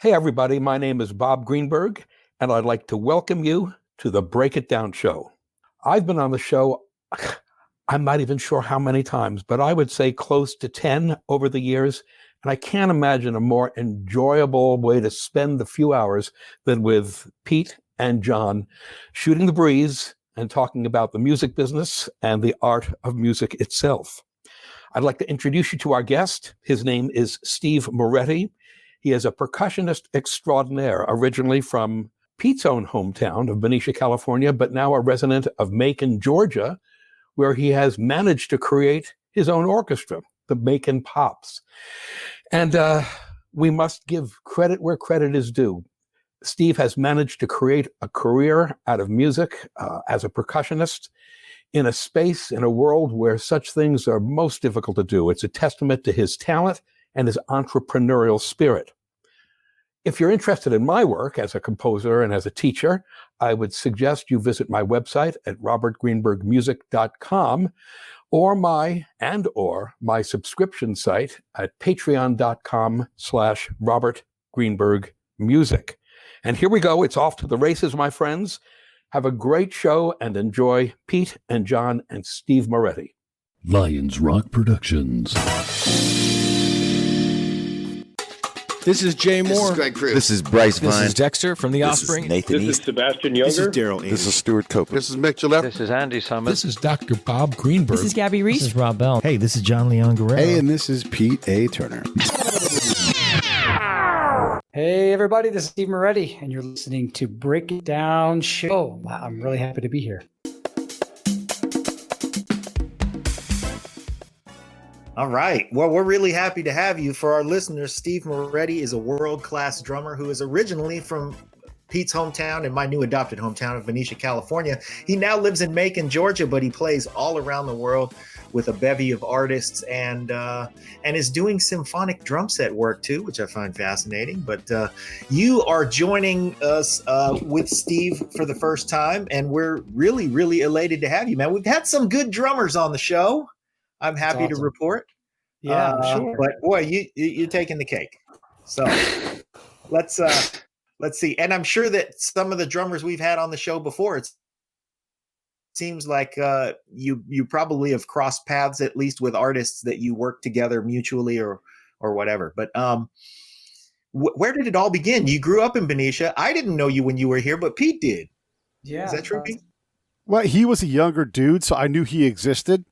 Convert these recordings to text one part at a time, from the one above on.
Hey, everybody, my name is Bob Greenberg, and I'd like to welcome you to the Break It Down Show. I've been on the show, I'm not even sure how many times, but I would say close to 10 over the years, and I can't imagine a more enjoyable way to spend the few hours than with Pete and John shooting the breeze and talking about the music business and the art of music itself. I'd like to introduce you to our guest. His name is Steve Moretti. He is a percussionist extraordinaire, originally from Pete's own hometown of Benicia, California, but now a resident of Macon, Georgia, where he has managed to create his own orchestra, the Macon Pops. And we must give credit where credit is due. Steve has managed to create a career out of music as a percussionist in a space, in a world where such things are most difficult to do. It's a testament to his talent and his entrepreneurial spirit. If you're interested in my work as a composer and as a teacher, I would suggest you visit my website at robertgreenbergmusic.com or my subscription site at patreon.com/robertgreenbergmusic. And here we go. It's off to the races, my friends. Have a great show and enjoy Pete and John and Steve Moretti. Lions Rock Productions. This is Jay Moore. This is Greg Cruz. This is Bryce Vine. This is Dexter from The Offspring. This is Nathan This is Sebastian Younger. This is Daryl Ames. This is Stuart Copeland. This is Mick Gillette. This is Andy Summers. This is Dr. Bob Greenberg. This is Gabby Reese. This is Rob Bell. Hey, this is John Leon Guerrero. Hey, and this is Pete A. Turner. Hey, everybody, this is Steve Moretti, and you're listening to Break It Down Show. Wow, I'm really happy to be here. All right. Well, we're really happy to have you. For our listeners, Steve Moretti is a world-class drummer who is originally from Pete's hometown and my new adopted hometown of Benicia, California. He now lives in Macon, Georgia, but he plays all around the world with a bevy of artists and is doing symphonic drum set work too, which I find fascinating. But you are joining us with Steve for the first time, and we're really, really elated to have you, man. We've had some good drummers on the show. I'm happy to report. Yeah, I'm sure. But boy, you're taking the cake. So let's see. And I'm sure that some of the drummers we've had on the show before, it seems like you probably have crossed paths at least with artists that you work together mutually or whatever. But where did it all begin? You grew up in Benicia. I didn't know you when you were here, but Pete did. Yeah. Is that true, Pete? Well, he was a younger dude, so I knew he existed,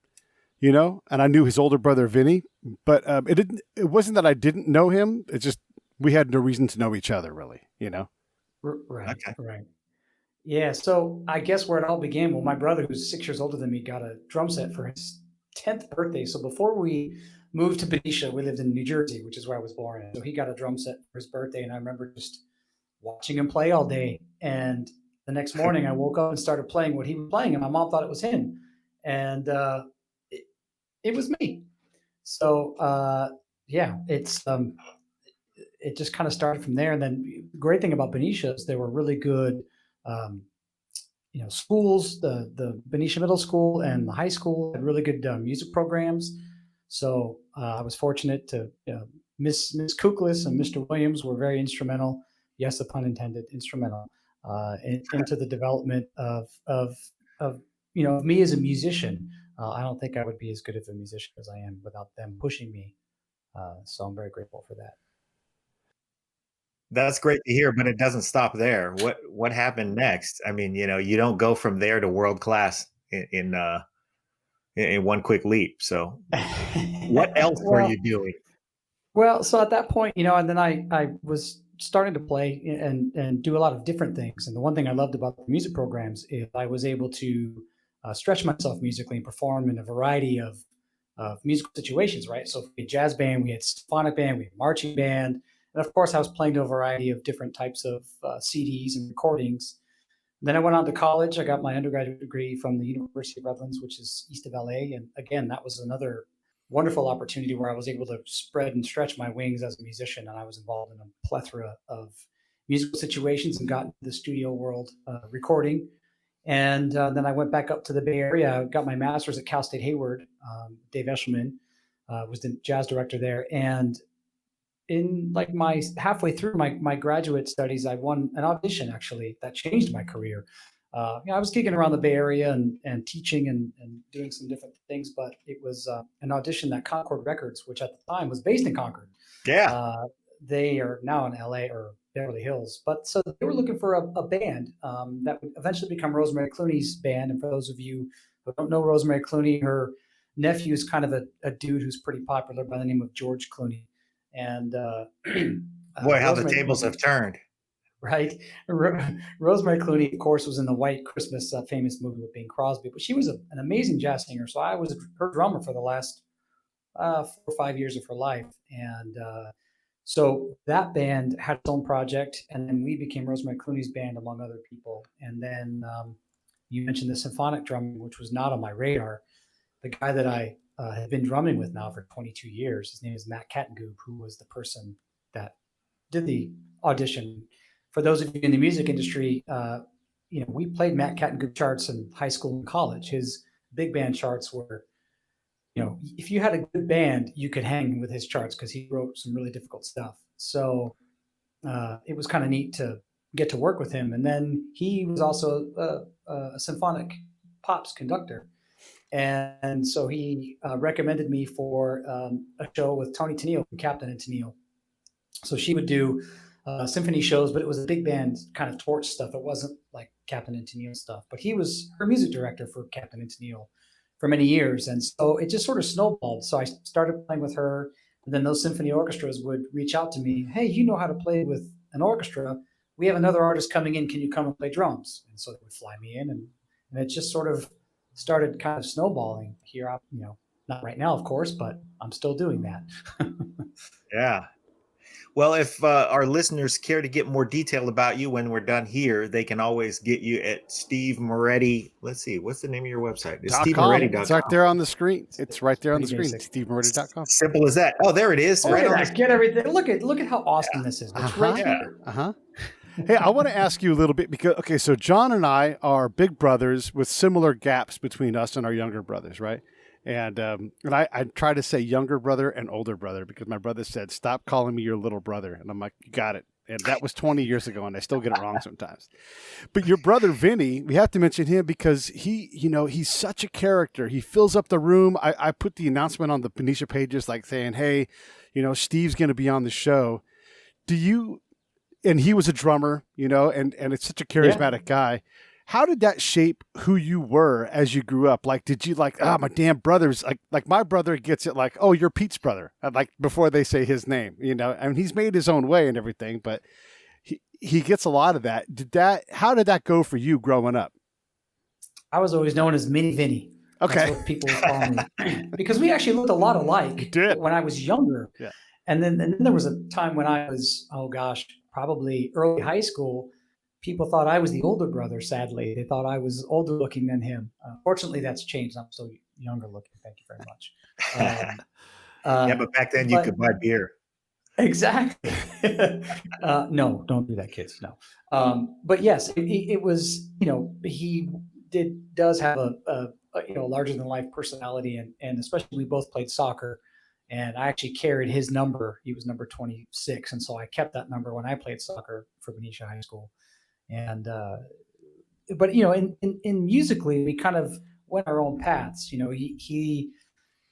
and I knew his older brother, Vinny, but it wasn't that I didn't know him. It's just, we had no reason to know each other really, Right. Okay. Right. Yeah. So I guess where it all began, well, my brother, who's 6 years older than me, got a drum set for his 10th birthday. So before we moved to Benicia, we lived in New Jersey, which is where I was born. So he got a drum set for his birthday. And I remember just watching him play all day. And the next morning I woke up and started playing what he was playing. And my mom thought it was him. And it was me. So it just kind of started from there. And then the great thing about Benicia is there were really good, schools. The Benicia Middle School and the high school had really good music programs. So I was fortunate to Miss Kuklis and Mr. Williams were very instrumental. Yes, the pun intended, instrumental into the development of me as a musician. I don't think I would be as good of a musician as I am without them pushing me. So I'm very grateful for that. That's great to hear, but it doesn't stop there. What happened next? I mean, you don't go from there to world class in one quick leap. So what else were you doing? Well, so at that point, and then I was starting to play and do a lot of different things. And the one thing I loved about the music programs is I was able to stretch myself musically and perform in a variety of musical situations, right? So we had jazz band, we had symphonic band, we had marching band. And of course, I was playing to a variety of different types of CDs and recordings. And then I went on to college. I got my undergraduate degree from the University of Redlands, which is east of LA. And again, that was another wonderful opportunity where I was able to spread and stretch my wings as a musician. And I was involved in a plethora of musical situations and got into the studio world recording. And then I went back up to the Bay Area. I got my master's at Cal State Hayward. Dave Eshelman was the jazz director there. And in like my halfway through my graduate studies, I won an audition actually that changed my career. I was gigging around the Bay Area and teaching and doing some different things, but it was an audition that Concord Records, which at the time was based in Concord. Yeah. They are now in LA or Beverly Hills, but so they were looking for a band that would eventually become Rosemary Clooney's band. And for those of you who don't know Rosemary Clooney, her nephew is kind of a dude who's pretty popular by the name of George Clooney. And Boy, how the tables have turned. Right. Rosemary Clooney, of course, was in the White Christmas famous movie with Bing Crosby, but she was an amazing jazz singer. So I was her drummer for the last 4 or 5 years of her life. And so that band had its own project, and then we became Rosemary Clooney's band, among other people. And then you mentioned the symphonic drumming, which was not on my radar. The guy that I have been drumming with now for 22 years, his name is Matt Kattengoob, who was the person that did the audition. For those of you in the music industry, we played Matt Kattengoob charts in high school and college. His big band charts were, if you had a good band, you could hang with his charts because he wrote some really difficult stuff. So it was kind of neat to get to work with him. And then he was also a symphonic pops conductor. And so he recommended me for a show with Toni Tennille from Captain and Tennille. So she would do symphony shows, but it was a big band kind of torch stuff. It wasn't like Captain and Tennille stuff, but he was her music director for Captain and Tennille for many years. And so it just sort of snowballed. So I started playing with her, and then those symphony orchestras would reach out to me. Hey, you know how to play with an orchestra. We have another artist coming in. Can you come and play drums? And so they would fly me in, and it just sort of started kind of snowballing here. Not right now, of course, but I'm still doing that. Yeah. Well, if our listeners care to get more detail about you when we're done here, they can always get you at Steve Moretti. Let's see, what's the name of your website? It's SteveMoretti.com. It's right there on the screen. It's right there on the screen. SteveMoretti.com. Simple as that. Oh, there it is. Right on. Get everything. Look at how awesome this is. It's right here. Hey, I want to ask you a little bit because, so John and I are big brothers with similar gaps between us and our younger brothers, right? And I try to say younger brother and older brother because my brother said, stop calling me your little brother. And I'm like, you got it. And that was 20 years ago, and I still get it wrong sometimes. But your brother, Vinny, we have to mention him because he's such a character. He fills up the room. I put the announcement on the Benicia pages like saying, hey, Steve's going to be on the show. And he was a drummer, and it's such a charismatic guy. How did that shape who you were as you grew up? Like, did you my damn brother's like my brother gets it like, oh, you're Pete's brother. Like before they say his name, and he's made his own way and everything, but he gets a lot of that. How did that go for you growing up? I was always known as Mini Vinny. Okay. That's what people would call me because we actually looked a lot alike when I was younger. Yeah. And then there was a time when I was, probably early high school. People thought I was the older brother, sadly. They thought I was older looking than him. Fortunately, that's changed. I'm still younger looking. Thank you very much. But back then you could buy beer. Exactly. No, don't do that, kids. No. But yes, it was, he does have a larger than life personality. And especially we both played soccer. And I actually carried his number. He was number 26. And so I kept that number when I played soccer for Benicia High School. And, but, in musically, we kind of went our own paths. He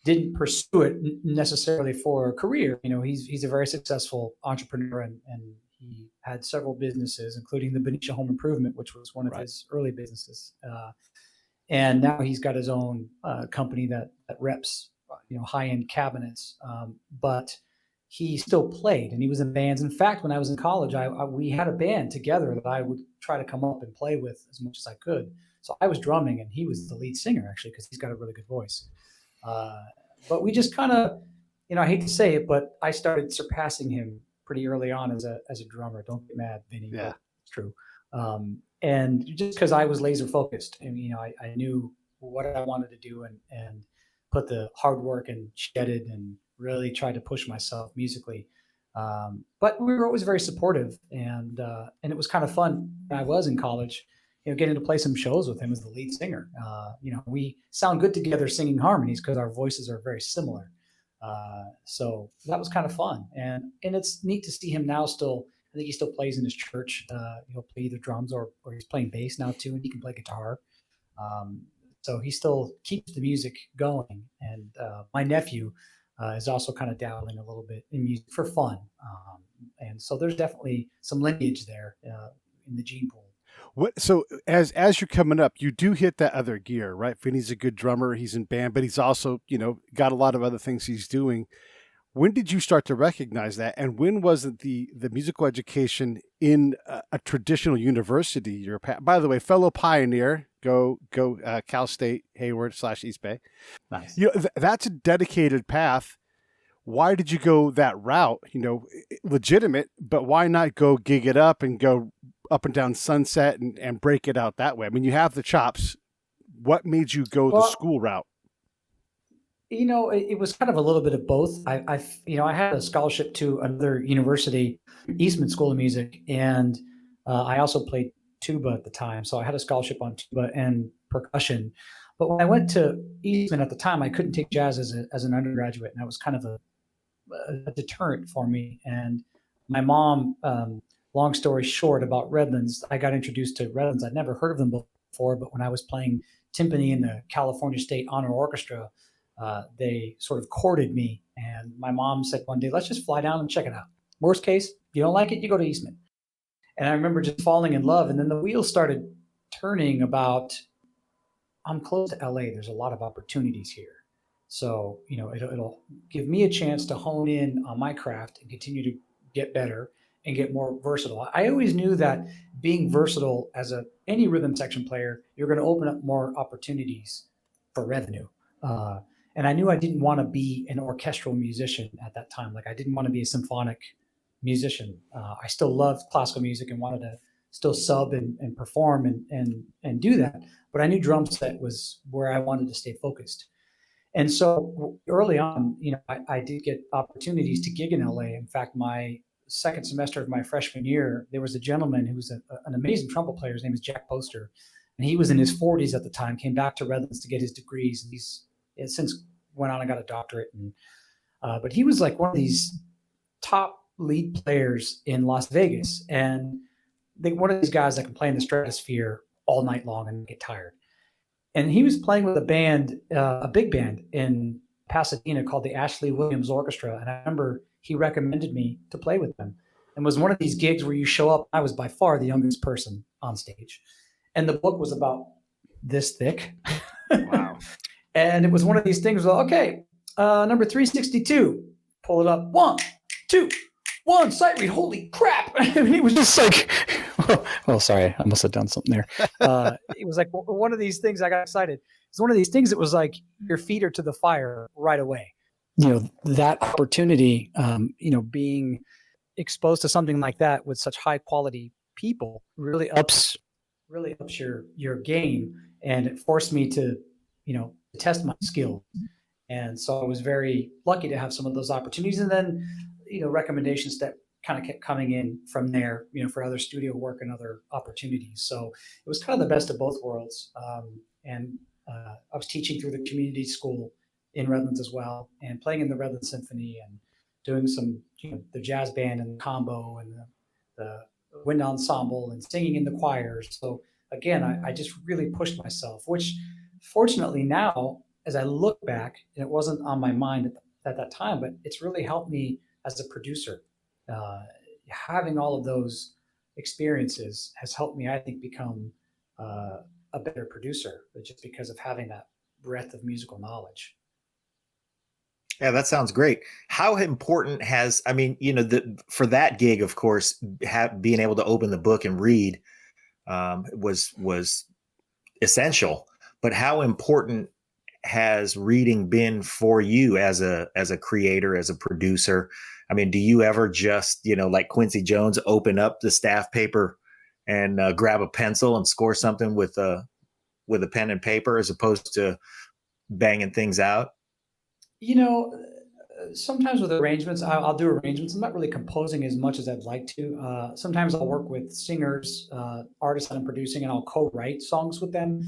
didn't pursue it necessarily for a career. He's a very successful entrepreneur and he had several businesses, including the Benicia Home Improvement, which was one of his early businesses. And now he's got his own company that reps, high-end cabinets. But he still played and he was in bands. In fact, when I was in college, we had a band together that I would try to come up and play with as much as I could. So I was drumming and he was the lead singer actually, because he's got a really good voice. But we just kind of, I hate to say it, but I started surpassing him pretty early on as a drummer. Don't get mad, Vinny. Yeah, it's true. And just because I was laser focused and, I knew what I wanted to do and put the hard work and shed it and really tried to push myself musically. But we were always very supportive and it was kind of fun when I was in college, getting to play some shows with him as the lead singer. We sound good together singing harmonies because our voices are very similar. So that was kind of fun, and it's neat to see him now. Still, I think he still plays in his church. He'll play either drums or he's playing bass now too, and he can play guitar. So he still keeps the music going. And my nephew is also kind of dabbling a little bit in music for fun. And so there's definitely some lineage there in the gene pool. So as you're coming up, you do hit that other gear, right? Vinny's a good drummer. He's in band, but he's also, got a lot of other things he's doing. When did you start to recognize that? And when was it the musical education in a traditional university? By the way, fellow pioneer, go Cal State, Hayward / East Bay. Nice. That's a dedicated path. Why did you go that route? Legitimate, but why not go gig it up and go up and down Sunset and break it out that way? I mean, you have the chops. What made you go the school route? It was kind of a little bit of both. I had a scholarship to another university, Eastman School of Music, and I also played tuba at the time. So I had a scholarship on tuba and percussion. But when I went to Eastman at the time, I couldn't take jazz as an undergraduate, and that was kind of a deterrent for me. And my mom, long story short about Redlands, I got introduced to Redlands. I'd never heard of them before, but when I was playing timpani in the California State Honor Orchestra, they sort of courted me, and my mom said one day, let's just fly down and check it out. Worst case, you don't like it, you go to Eastman. And I remember just falling in love. And then the wheels started turning about, I'm close to LA. There's a lot of opportunities here. So, it'll give me a chance to hone in on my craft and continue to get better and get more versatile. I always knew that being versatile as any rhythm section player, you're going to open up more opportunities for revenue. And I knew I didn't want to be an orchestral musician at that time. Like I didn't want to be a symphonic musician. I still loved classical music and wanted to still sub and perform and do that. But I knew drum set was where I wanted to stay focused. And so early on, I did get opportunities to gig in LA. In fact, my second semester of my freshman year, there was a gentleman who was an amazing trumpet player. His name is Jack Poster. And he was in his 40s at the time, came back to Redlands to get his degrees. And he's since went on and got a doctorate. And but he was like one of these top lead players in Las Vegas. And one of these guys that can play in the stratosphere all night long and get tired. And he was playing with a band, a big band in Pasadena called the Ashley Williams Orchestra. And I remember he recommended me to play with them. And it was one of these gigs where you show up. I was by far the youngest person on stage. And the book was about this thick. Wow. And it was one of these things where, okay, number 362, pull it up. 1, 2, 1, sight read. Holy crap. And it was just like, oh, sorry. I must have done something there. It was like one of these things. I got excited. It's one of these things that was like your feet are to the fire right away. That opportunity, being exposed to something like that with such high quality people really ups your game. And it forced me to, test my skill. And so I was very lucky to have some of those opportunities. And then, recommendations that kind of kept coming in from there, for other studio work and other opportunities. So it was kind of the best of both worlds. And I was teaching through the community school in Redlands as well, and playing in the Redlands Symphony and doing some, the jazz band and the combo and the wind ensemble and singing in the choirs. So again, I just really pushed myself, which fortunately now, as I look back, and it wasn't on my mind at that time, but it's really helped me as a producer. Having all of those experiences has helped me, I think, become a better producer, just because of having that breadth of musical knowledge. Yeah, that sounds great. How important for that gig, of course, being able to open the book and read was essential. But how important has reading been for you as a creator, as a producer? I mean, do you ever just, like Quincy Jones, open up the staff paper and grab a pencil and score something with a pen and paper as opposed to banging things out? Sometimes with arrangements, I'll do arrangements. I'm not really composing as much as I'd like to. Sometimes I'll work with singers, artists that I'm producing, and I'll co-write songs with them.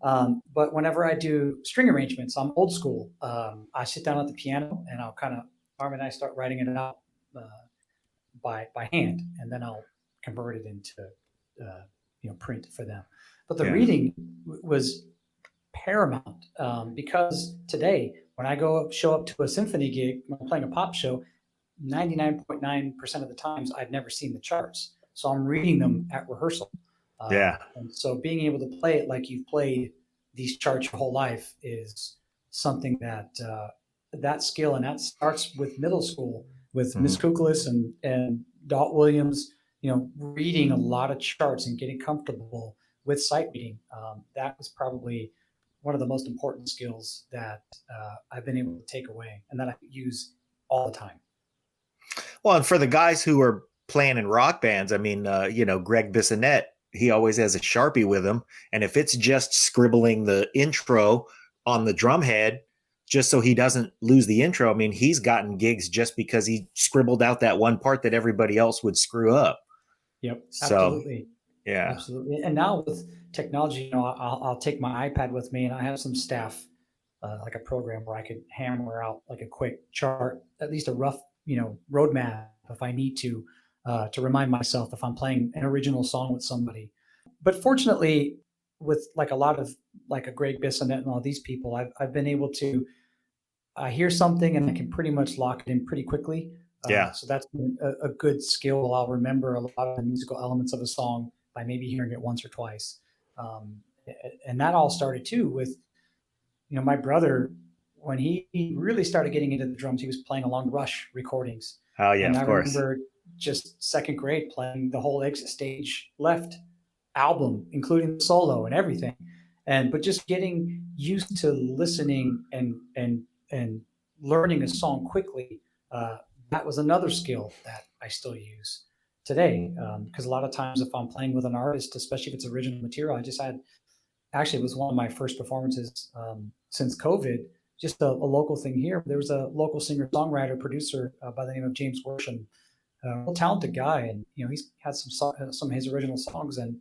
But whenever I do string arrangements, I'm old school. I sit down at the piano and I'll kind of Arm and I start writing it out uh, by hand, and then I'll convert it into print for them. But the reading was paramount, because today when I show up to a symphony gig, when I'm playing a pop show, 99.9% of the times I've never seen the charts, so I'm reading them at rehearsal. And so being able to play it like you've played these charts your whole life is something that that skill, and that starts with middle school with Miss Kukelis and Dot Williams, reading a lot of charts and getting comfortable with sight reading. That was probably one of the most important skills that I've been able to take away and that I use all the time. Well, and for the guys who are playing in rock bands, I mean, Greg Bissonette, he always has a Sharpie with him. And if it's just scribbling the intro on the drum head, just so he doesn't lose the intro, I mean, he's gotten gigs just because he scribbled out that one part that everybody else would screw up. Yep. So, absolutely. Yeah. Absolutely. And now with technology, I'll take my iPad with me, and I have some staff, like a program where I could hammer out like a quick chart, at least a rough, roadmap if I need to remind myself if I'm playing an original song with somebody. But fortunately, with like a lot of like a Greg Bissonette and all these people, I've been able to hear something and I can pretty much lock it in pretty quickly. So that's been a good skill. I'll remember a lot of the musical elements of a song by maybe hearing it once or twice. And that all started too with, my brother, when he really started getting into the drums, he was playing along Rush recordings. Oh yeah, and of I course. remember just second grade playing the whole Exit Stage Left album, including the solo and everything. But just getting used to listening and learning a song quickly, that was another skill that I still use today. Because a lot of times if I'm playing with an artist, especially if it's original material, it was one of my first performances since COVID, just a local thing here. There was a local singer, songwriter, producer by the name of James Worsham, a real talented guy. And, he's had some of his original songs, and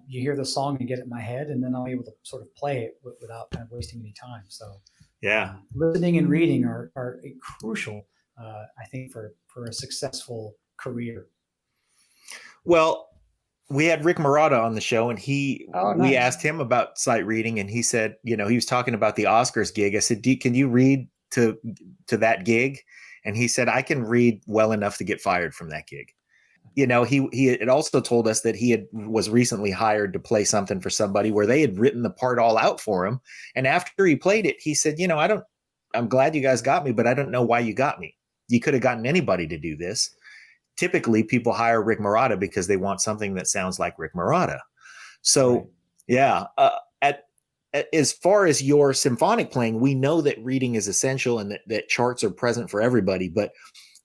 you hear the song and get it in my head, and then I'm able to sort of play it without kind of wasting any time. So listening and reading are crucial, I think, for a successful career. Well, we had Rick Marotta on the show, and we asked him about sight reading, and he said, he was talking about the Oscars gig. I said, can you read to that gig? And he said, I can read well enough to get fired from that gig. He had also told us that was recently hired to play something for somebody where they had written the part all out for him. And after he played it, he said, I'm glad you guys got me, but I don't know why you got me. You could have gotten anybody to do this. Typically people hire Rick Marotta because they want something that sounds like Rick Marotta. So as far as your symphonic playing, we know that reading is essential and that charts are present for everybody. But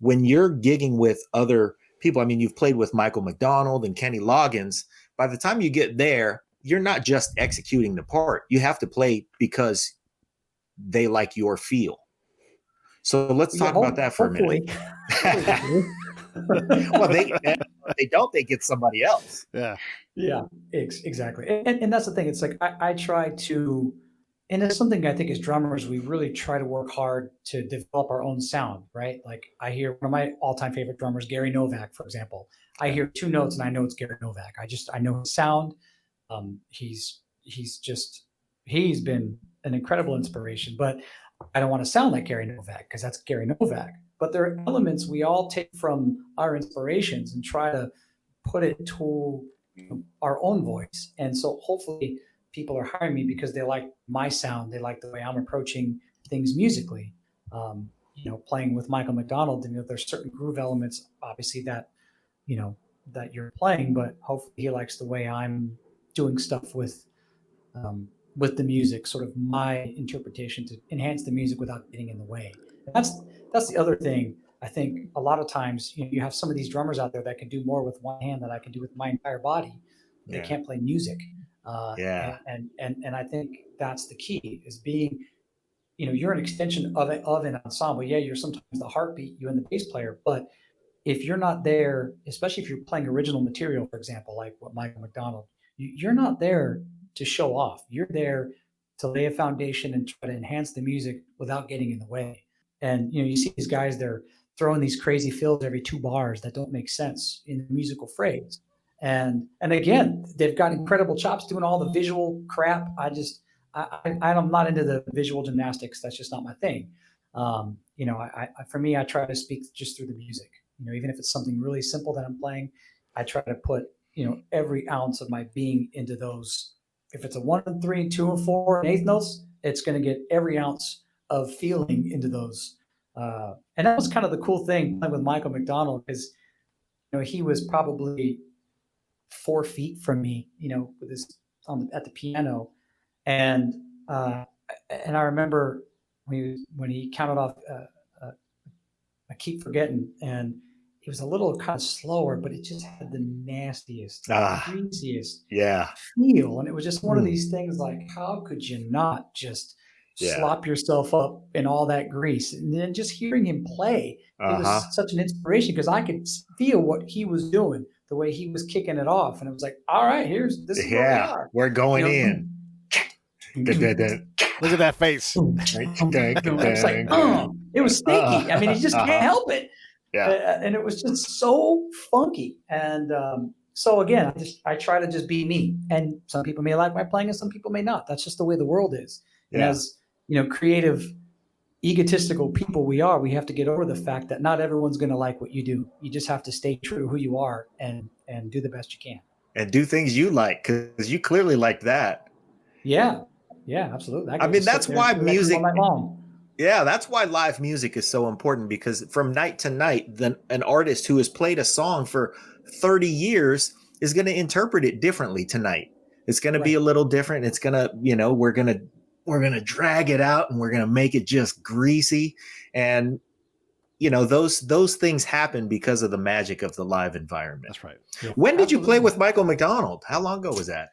when you're gigging with other people, I mean, you've played with Michael McDonald and Kenny Loggins. By the time you get there, you're not just executing the part. You have to play because they like your feel. So let's talk about that for a minute. Well, they don't. They get somebody else. Yeah, exactly. And that's the thing. It's like I try to, and it's something I think as drummers we really try to work hard to develop our own sound, right? Like I hear one of my all-time favorite drummers, Gary Novak, for example. I hear two notes and I know it's Gary Novak. I know his sound. He's been an incredible inspiration, but I don't want to sound like Gary Novak because that's Gary Novak. But there are elements we all take from our inspirations and try to put it to our own voice. And so hopefully people are hiring me because they like my sound. They like the way I'm approaching things musically. Playing with Michael McDonald, there's certain groove elements, obviously, that you're playing, but hopefully he likes the way I'm doing stuff with the music, sort of my interpretation to enhance the music without getting in the way. That's the other thing. I think a lot of times, you have some of these drummers out there that can do more with one hand than I can do with my entire body. They can't play music. And I think that's the key, is being, you're an extension of an ensemble. Yeah, you're sometimes the heartbeat, you and the bass player, but if you're not there, especially if you're playing original material, for example, like what Michael McDonald, you're not there to show off. You're there to lay a foundation and try to enhance the music without getting in the way. And you see these guys, they're throwing these crazy fills every 2 bars that don't make sense in the musical phrase. And again, they've got incredible chops doing all the visual crap. I'm not into the visual gymnastics. That's just not my thing. For me, I try to speak just through the music. Even if it's something really simple that I'm playing, I try to put every ounce of my being into those. If it's a 1 and 3 and 2 and 4 and eighth notes, it's going to get every ounce of feeling into those. And that was kind of the cool thing with Michael McDonald, because he was probably 4 feet from me, with his at the piano, and I remember when he counted off, I keep forgetting, and it was a little kind of slower, but it just had the nastiest, greasiest feel, and it was just one of these things like, how could you not just slop yourself up in all that grease? And then just hearing him play, it was such an inspiration, because I could feel what he was doing, the way he was kicking it off, and it was like, all right, this is where we are. We're going in. Look at that face. It's like, it was sneaky. I mean, you just can't help it. Yeah. And it was just so funky. And so again, I try to just be me. And some people may like my playing, and some people may not. That's just the way the world is. And as creative, egotistical people we have to get over the fact that not everyone's going to like what you do. You just have to stay true to who you are and do the best you can. And do things you like, because you clearly like that. Yeah. Yeah, absolutely. I mean, that's why music. Yeah, that's why live music is so important, because from night to night, an artist who has played a song for 30 years is going to interpret it differently tonight. It's going to be a little different. It's going to, we're going to drag it out, and we're going to make it just greasy. And, those things happen because of the magic of the live environment. That's right. Yeah. When did you play with Michael McDonald? How long ago was that?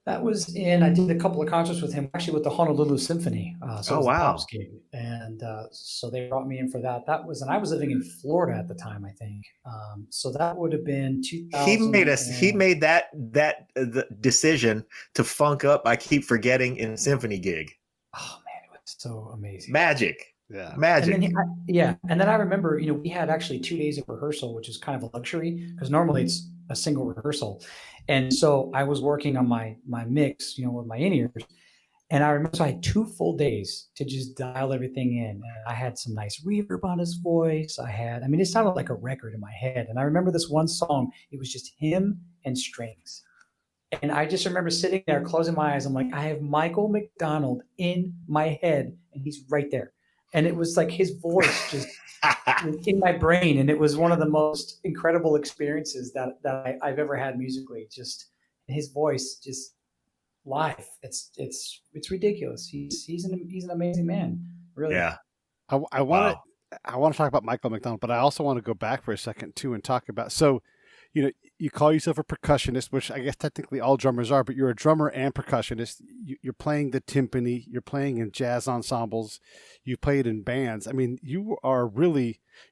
That was I did a couple of concerts with him, actually with the Honolulu Symphony. So it was a Pops gig. And so they brought me in for that. And I was living in Florida at the time, I think. So that would have been 2000. He made that the decision to funk up I Keep Forgetting in Symphony gig. Oh man, it was so amazing. Magic. Yeah. Magic. And then, and then I remember, we had actually 2 days of rehearsal, which is kind of a luxury, because normally it's a single rehearsal. And so I was working on my mix, with my in-ears. And I remember, so I had 2 full days to just dial everything in. And I had some nice reverb on his voice. It sounded like a record in my head. And I remember this one song, it was just him and strings. And I just remember sitting there, closing my eyes. I'm like, I have Michael McDonald in my head, and he's right there. And it was like his voice just in my brain. And it was one of the most incredible experiences that I've ever had musically. Just his voice, just live. It's ridiculous. He's an amazing man. Really. Yeah. I want to talk about Michael McDonald, but I also want to go back for a second too and talk about, you call yourself a percussionist, which I guess technically all drummers are, but you're a drummer and percussionist. You're playing the timpani, you're playing in jazz ensembles, you played in bands. I mean, you're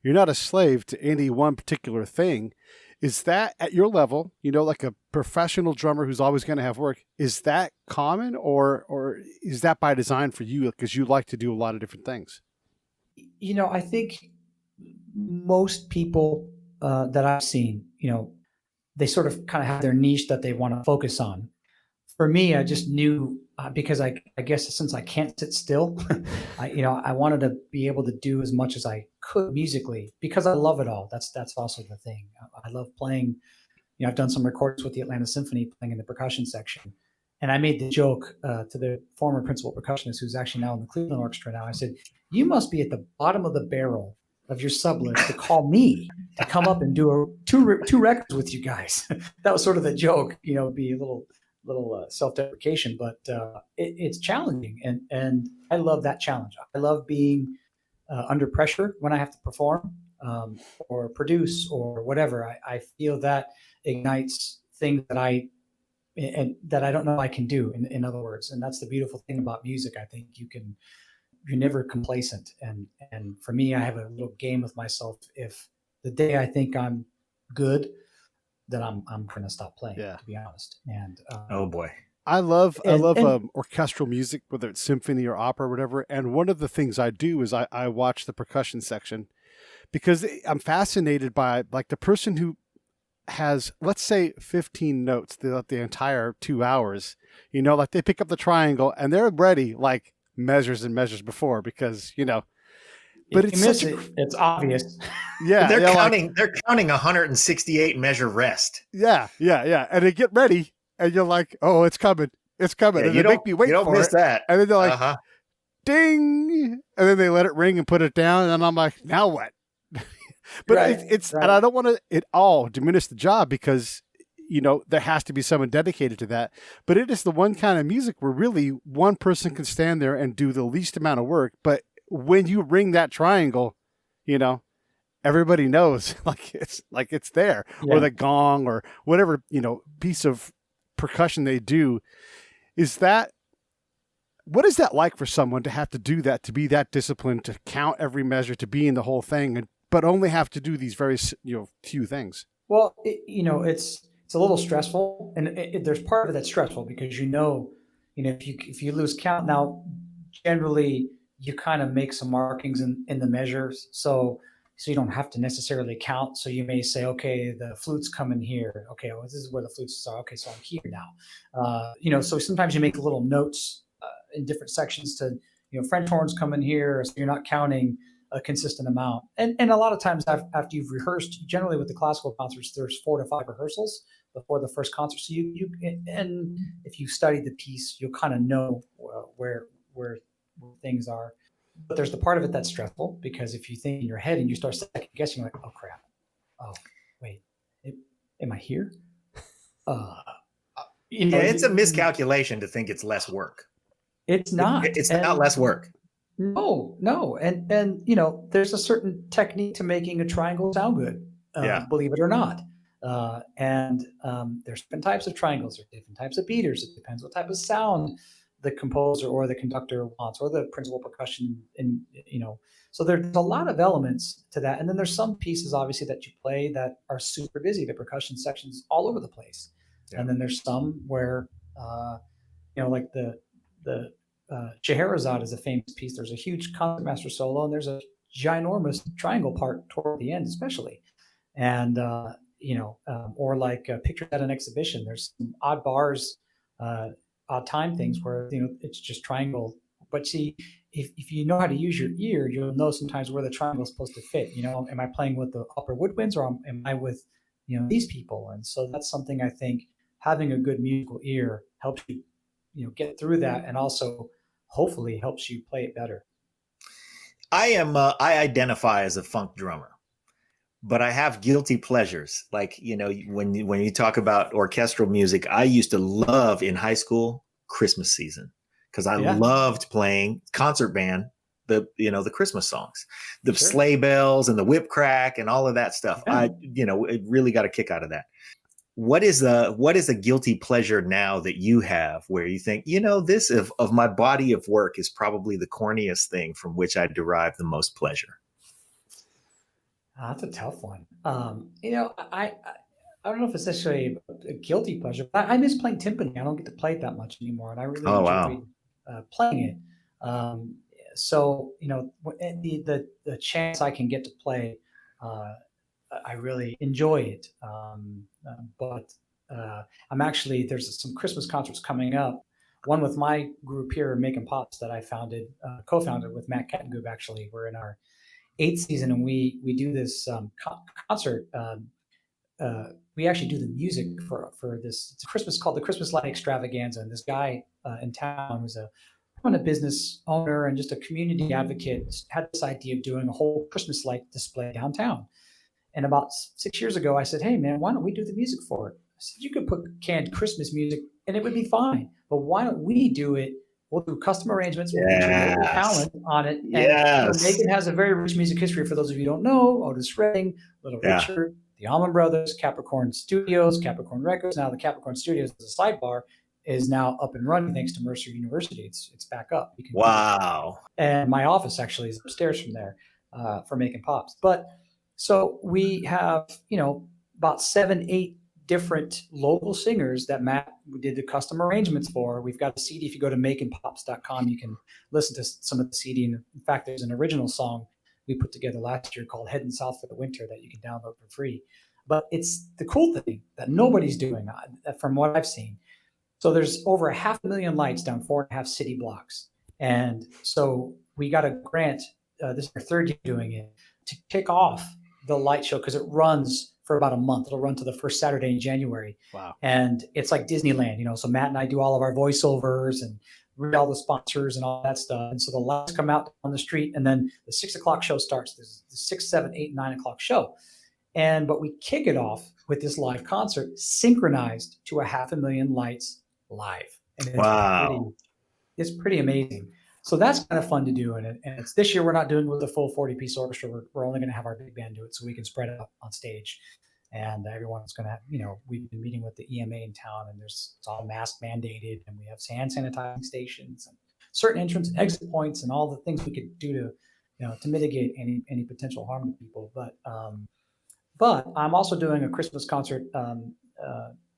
not a slave to any one particular thing. Is that at your level, like a professional drummer who's always going to have work, is that common or is that by design for you because you like to do a lot of different things? I think most people that I've seen, they sort of kind of have their niche that they want to focus on. For me, I just knew because I guess since I can't sit still, I wanted to be able to do as much as I could musically because I love it all. That's also the thing. I love playing. I've done some recordings with the Atlanta Symphony playing in the percussion section. And I made the joke to the former principal percussionist who's actually now in the Cleveland Orchestra now. I said, you must be at the bottom of the barrel of your sublist to call me to come up and do two records with you guys. That was sort of the joke, be a little self-deprecation, but it's challenging. And I love that challenge. I love being under pressure when I have to perform or produce or whatever. I feel that ignites things that I don't know I can do, in other words. And that's the beautiful thing about music. I think you're never complacent. And for me, I have a little game with myself. If the day I think I'm good, then I'm going to stop playing, to be honest. And oh boy. I love And- orchestral music, whether it's symphony or opera or whatever. And one of the things I do is I watch the percussion section because I'm fascinated by like the person who has, let's say, 15 notes throughout the entire 2 hours. You know, like they pick up the triangle and they're ready like measures and measures before because, you know, but if it's you miss such it, it's obvious. yeah, they're yeah, counting. They're counting 168 measure rest. yeah, and they get ready and you're like, oh, it's coming. It's coming. Yeah, And you they make me wait you don't for miss it. that. And then they're like, Uh-huh. ding, and then they let it ring and put it down, and I'm like, now what? But Right, it's right. and I don't want to at all diminish the job because you know there has to be someone dedicated to that. But it is the one kind of music where really one person can stand there and do the least amount of work. But when you ring that triangle, you know, everybody knows like it's there, Yeah. or the gong or whatever piece of percussion they do. Is that what is that like for someone to have to do that, to be that disciplined, to count every measure, to be in the whole thing, but only have to do these very few things? Well, it's a little stressful, and there's part of it that's stressful because if you lose count now, generally you kind of make some markings in the measures, so you don't have to necessarily count. So you may say, okay, the flute's coming here. Okay, well, this is where the flutes are. Okay, so I'm here now. So sometimes you make little notes in different sections to, French horns come in here, so you're not counting a consistent amount. And a lot of times after you've rehearsed, generally with the classical concerts, there's 4 to 5 rehearsals before the first concert. So and if you study the piece, you'll kind of know where things are. But there's the part of it that's stressful because if you think in your head and you start second guessing, you're like, oh crap, oh wait, am I here? Yeah, it's a miscalculation to think it's less work. It's not. It's not less work. No, and there's a certain technique to making a triangle sound good. Yeah. Believe it or not. And there's different types of triangles, there's different types of beaters. It depends what type of sound the composer or the conductor wants, or the principal percussion, and so there's a lot of elements to that. And then there's some pieces obviously that you play that are super busy. The percussion section's all over the place. Yeah. And then there's some where like the Scheherazade is a famous piece. There's a huge concertmaster solo, and there's a ginormous triangle part toward the end, especially. And or like pictures at an exhibition. There's some odd bars, odd time things where it's just triangle. But see, if you know how to use your ear, you'll know sometimes where the triangle is supposed to fit. Am I playing with the upper woodwinds, or am I with these people? And so that's something I think having a good musical ear helps you get through that, and also hopefully helps you play it better. I identify as a funk drummer, but I have guilty pleasures. Like, when you talk about orchestral music, I used to love in high school Christmas season because I loved playing concert band, the Christmas songs, the Sure. sleigh bells and the whip crack and all of that stuff. Yeah. I really got a kick out of that. What is a guilty pleasure now that you have where you think, this of my body of work is probably the corniest thing from which I derive the most pleasure? That's a tough one. I don't know if it's necessarily a guilty pleasure, but I miss playing timpani. I don't get to play it that much anymore, and I really enjoy playing it. So the chance I can get to play, I really enjoy it. But I'm actually, there's some Christmas concerts coming up. One with my group here, Macon Pops, that I co-founded with Matt Kettengoob. Actually, we're in our 8th season, and we do this concert. We actually do the music for this. It's a Christmas called the Christmas Light Extravaganza, and this guy in town who's a business owner and just a community advocate had this idea of doing a whole Christmas light display downtown. And about 6 years ago, I said, hey, man, why don't we do the music for it? I said, you could put canned Christmas music and it would be fine. But why don't we do it? We'll do custom arrangements. We'll feature local talent on it. And Macon has a very rich music history. For those of you who don't know, Otis Redding, Little Richard, the Allman Brothers, Capricorn Studios, Capricorn Records. Now the Capricorn Studios as a sidebar is now up and running thanks to Mercer University. It's back up. Wow. And my office actually is upstairs from there for Macon Pops. But so we have, about 7-8 different local singers that Matt did the custom arrangements for. We've got a CD. If you go to maconpops.com, you can listen to some of the CD. And in fact, there's an original song we put together last year called Heading South for the Winter that you can download for free. But it's the cool thing that nobody's doing from what I've seen. So there's over 500,000 lights down 4.5 city blocks. And so we got a grant, this is our third year doing it, to kick off the light show because it runs for about a month. It'll run to the first Saturday in January. Wow. And it's like Disneyland, so Matt and I do all of our voiceovers and read all the sponsors and all that stuff. And so the lights come out on the street, and then the 6 o'clock show starts. There's the 6, 7, 8, 9 o'clock show. But we kick it off with this live concert synchronized to 500,000 lights live. And it's pretty amazing. So that's kind of fun to do. And it's this year we're not doing with a full 40-piece orchestra. We're only going to have our big band do it so we can spread it out on stage. And everyone's going to have, we've been meeting with the EMA in town, and it's all mask mandated, and we have hand sanitizing stations and certain entrance and exit points and all the things we could do to mitigate any potential harm to people. But I'm also doing a Christmas concert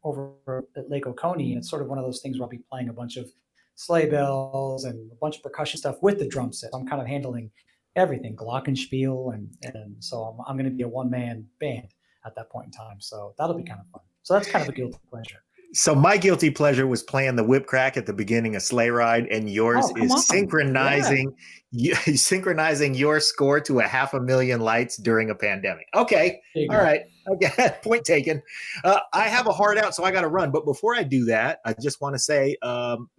over at Lake Oconee, and it's sort of one of those things where I'll be playing a bunch of sleigh bells and a bunch of percussion stuff with the drum set. I'm kind of handling everything, glockenspiel, and so I'm going to be a one-man band at that point in time. So that'll be kind of fun. So that's kind of a guilty pleasure. So my guilty pleasure was playing the whip crack at the beginning of Sleigh Ride, and yours is synchronizing your score to 500,000 lights during a pandemic. Okay. All right. Okay. Point taken. I have a heart out, so I got to run. But before I do that, I just want to say,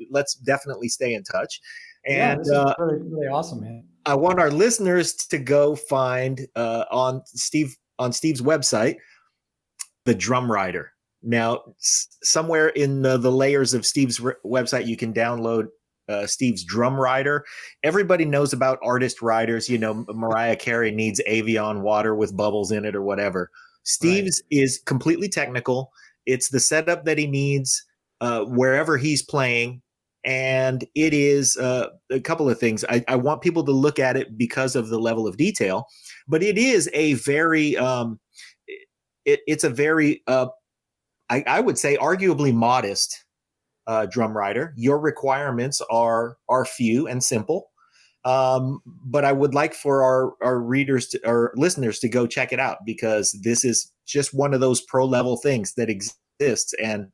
let's definitely stay in touch. And this is really, really awesome, man. I want our listeners to go find on Steve's website, The Drum Rider. Now, somewhere in the layers of Steve's website, you can download Steve's Drum Rider. Everybody knows about artist riders. Mariah Carey needs Avion water with bubbles in it or whatever. Steve's is completely technical. It's the setup that he needs wherever he's playing. And it is a couple of things. I want people to look at it because of the level of detail, but it is a very, it's a very, I would say arguably modest drum rider. Your requirements are few and simple. But I would like for our readers our listeners to go check it out, because this is just one of those pro level things that exists, and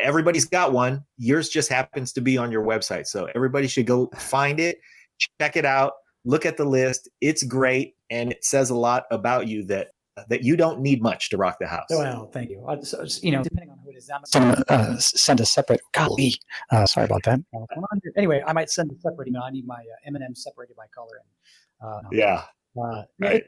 everybody's got one. Yours just happens to be on your website. So everybody should go find it, check it out, look at the list. It's great. And it says a lot about you that you don't need much to rock the house. Well, thank you. Depending on who it is, I'm going to send a separate. Golly, sorry about that. Anyway, I might send a separate email. I need my M&M separated by color. Right.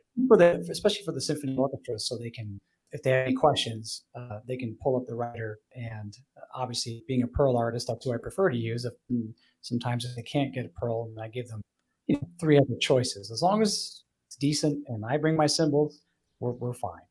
Especially for the symphony orchestra, so they can, if they have any questions, they can pull up the writer. And obviously, being a Pearl artist, that's who I prefer to use. Sometimes if they can't get a Pearl, I give them 3 other choices. As long as it's decent and I bring my cymbals, we're fine.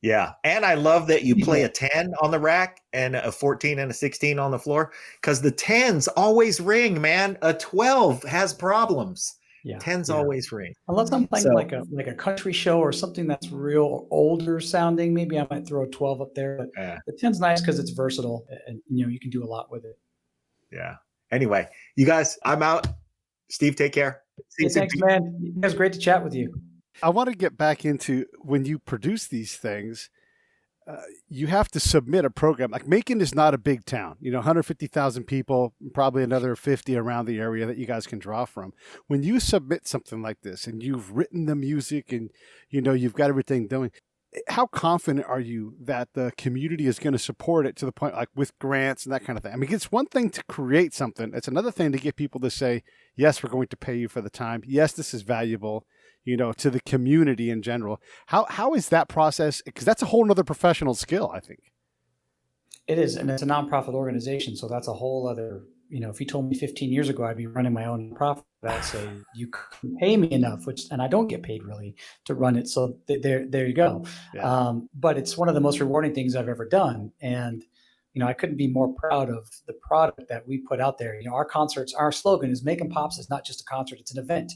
Yeah. And I love that you play a 10 on the rack and a 14 and a 16 on the floor, because the 10s always ring, man. A 12 has problems. Yeah. 10s always ring. Unless I'm playing like a country show or something that's real older sounding, maybe I might throw a 12 up there. But the 10's nice because it's versatile and you can do a lot with it. Yeah. Anyway, you guys, I'm out. Steve, take care. Thanks, man. It was great to chat with you. I want to get back into when you produce these things, you have to submit a program. Like Macon is not a big town, 150,000 people, probably another 50 around the area that you guys can draw from. When you submit something like this and you've written the music and, you've got everything doing, how confident are you that the community is going to support it to the point, like with grants and that kind of thing? I mean, it's one thing to create something. It's another thing to get people to say, yes, we're going to pay you for the time. Yes, this is valuable. To the community in general. How is that process? Because that's a whole nother professional skill, I think. It is, and it's a nonprofit organization, so that's a whole other. If you told me 15 years ago I'd be running my own nonprofit, I'd say you couldn't pay me enough, and I don't get paid really to run it. So there you go. Yeah. But it's one of the most rewarding things I've ever done, and I couldn't be more proud of the product that we put out there. Our concerts, our slogan is "Macon Pops" is not just a concert; it's an event.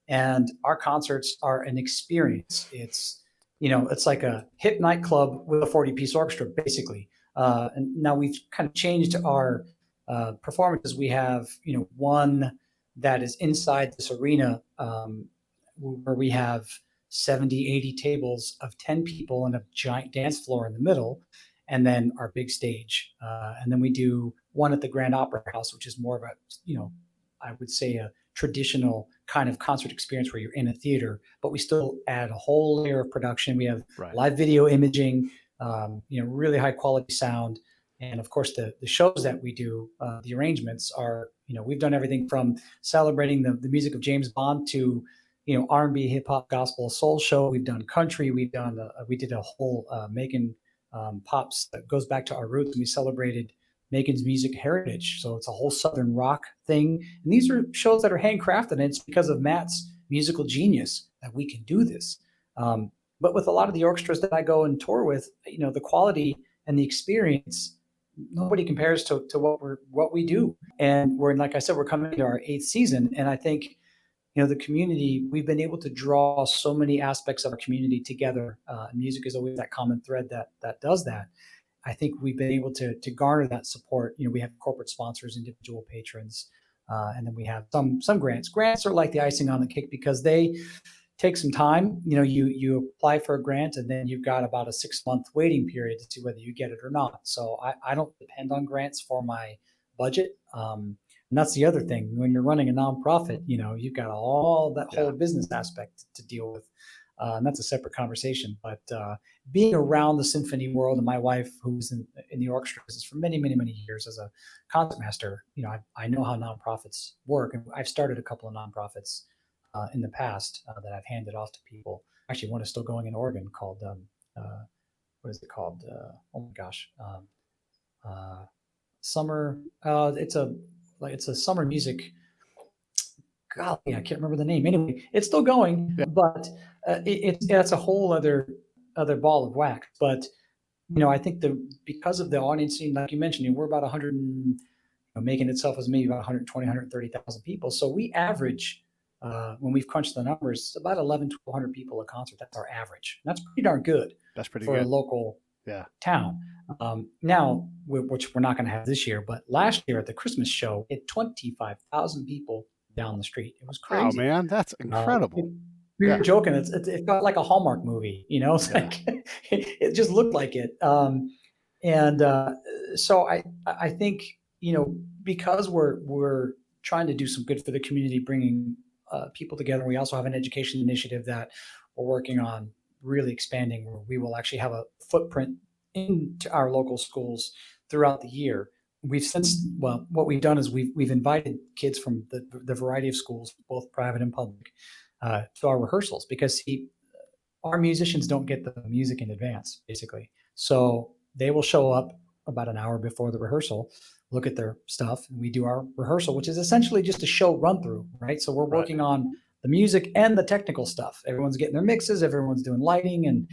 And our concerts are an experience. It's it's like a hip nightclub with a 40-piece orchestra, basically. And now we've kind of changed our performances. We have, one that is inside this arena, where we have 70, 80 tables of 10 people and a giant dance floor in the middle, and then our big stage. And then we do one at the Grand Opera House, which is more of a, I would say a traditional kind of concert experience where you're in a theater, but we still add a whole layer of production. We have live video imaging, really high quality sound. And of course, the shows that we do, the arrangements are, we've done everything from celebrating the music of James Bond to, R&B, hip hop, gospel, soul show. We've done country. We did a whole Macon Pops that goes back to our roots, and we celebrated Macon's music heritage. So it's a whole Southern rock thing. And these are shows that are handcrafted, and it's because of Matt's musical genius that we can do this. But with a lot of the orchestras that I go and tour with, the quality and the experience, nobody compares to what we do. And like I said, we're coming into our 8th season. And I think, the community, we've been able to draw so many aspects of our community together. Music is always that common thread that does that. I think we've been able to garner that support. We have corporate sponsors, individual patrons, and then we have some grants. Grants are like the icing on the cake because they take some time. You apply for a grant, and then you've got about a 6-month waiting period to see whether you get it or not. So I don't depend on grants for my budget. And that's the other thing. When you're running a nonprofit, you've got all that whole business aspect to deal with. And that's a separate conversation. But being around the symphony world, and my wife, who's in the orchestra business for many, many, many years as a concertmaster, I know how nonprofits work. And I've started a couple of nonprofits in the past that I've handed off to people. Actually, one is still going in Oregon called, what is it called? Oh my gosh. Summer. It's a summer music. Golly, I can't remember the name. Anyway, it's still going, but it's a whole other ball of wax. But I think because of the audience, like you mentioned, we're about 100, Macon itself is maybe about 120, 130,000 people. So we average, when we've crunched the numbers, about 11 to 100 people a concert. That's our average. And that's pretty darn good. That's pretty for good. a local town. Now, which we're not going to have this year, but last year at the Christmas show, it 25,000 people down the street. It was crazy. Oh man, that's incredible. We were joking. It felt like a Hallmark movie, It's like it just looked like it. So I think because we're trying to do some good for the community, bringing people together. We also have an education initiative that we're working on really expanding, where we will actually have a footprint into our local schools throughout the year. What we've done is we've invited kids from the variety of schools, both private and public, to our rehearsals, because our musicians don't get the music in advance, basically. So they will show up about an hour before the rehearsal, look at their stuff, and we do our rehearsal, which is essentially just a show run through, right? So we're working on the music and the technical stuff. Everyone's getting their mixes, everyone's doing lighting. And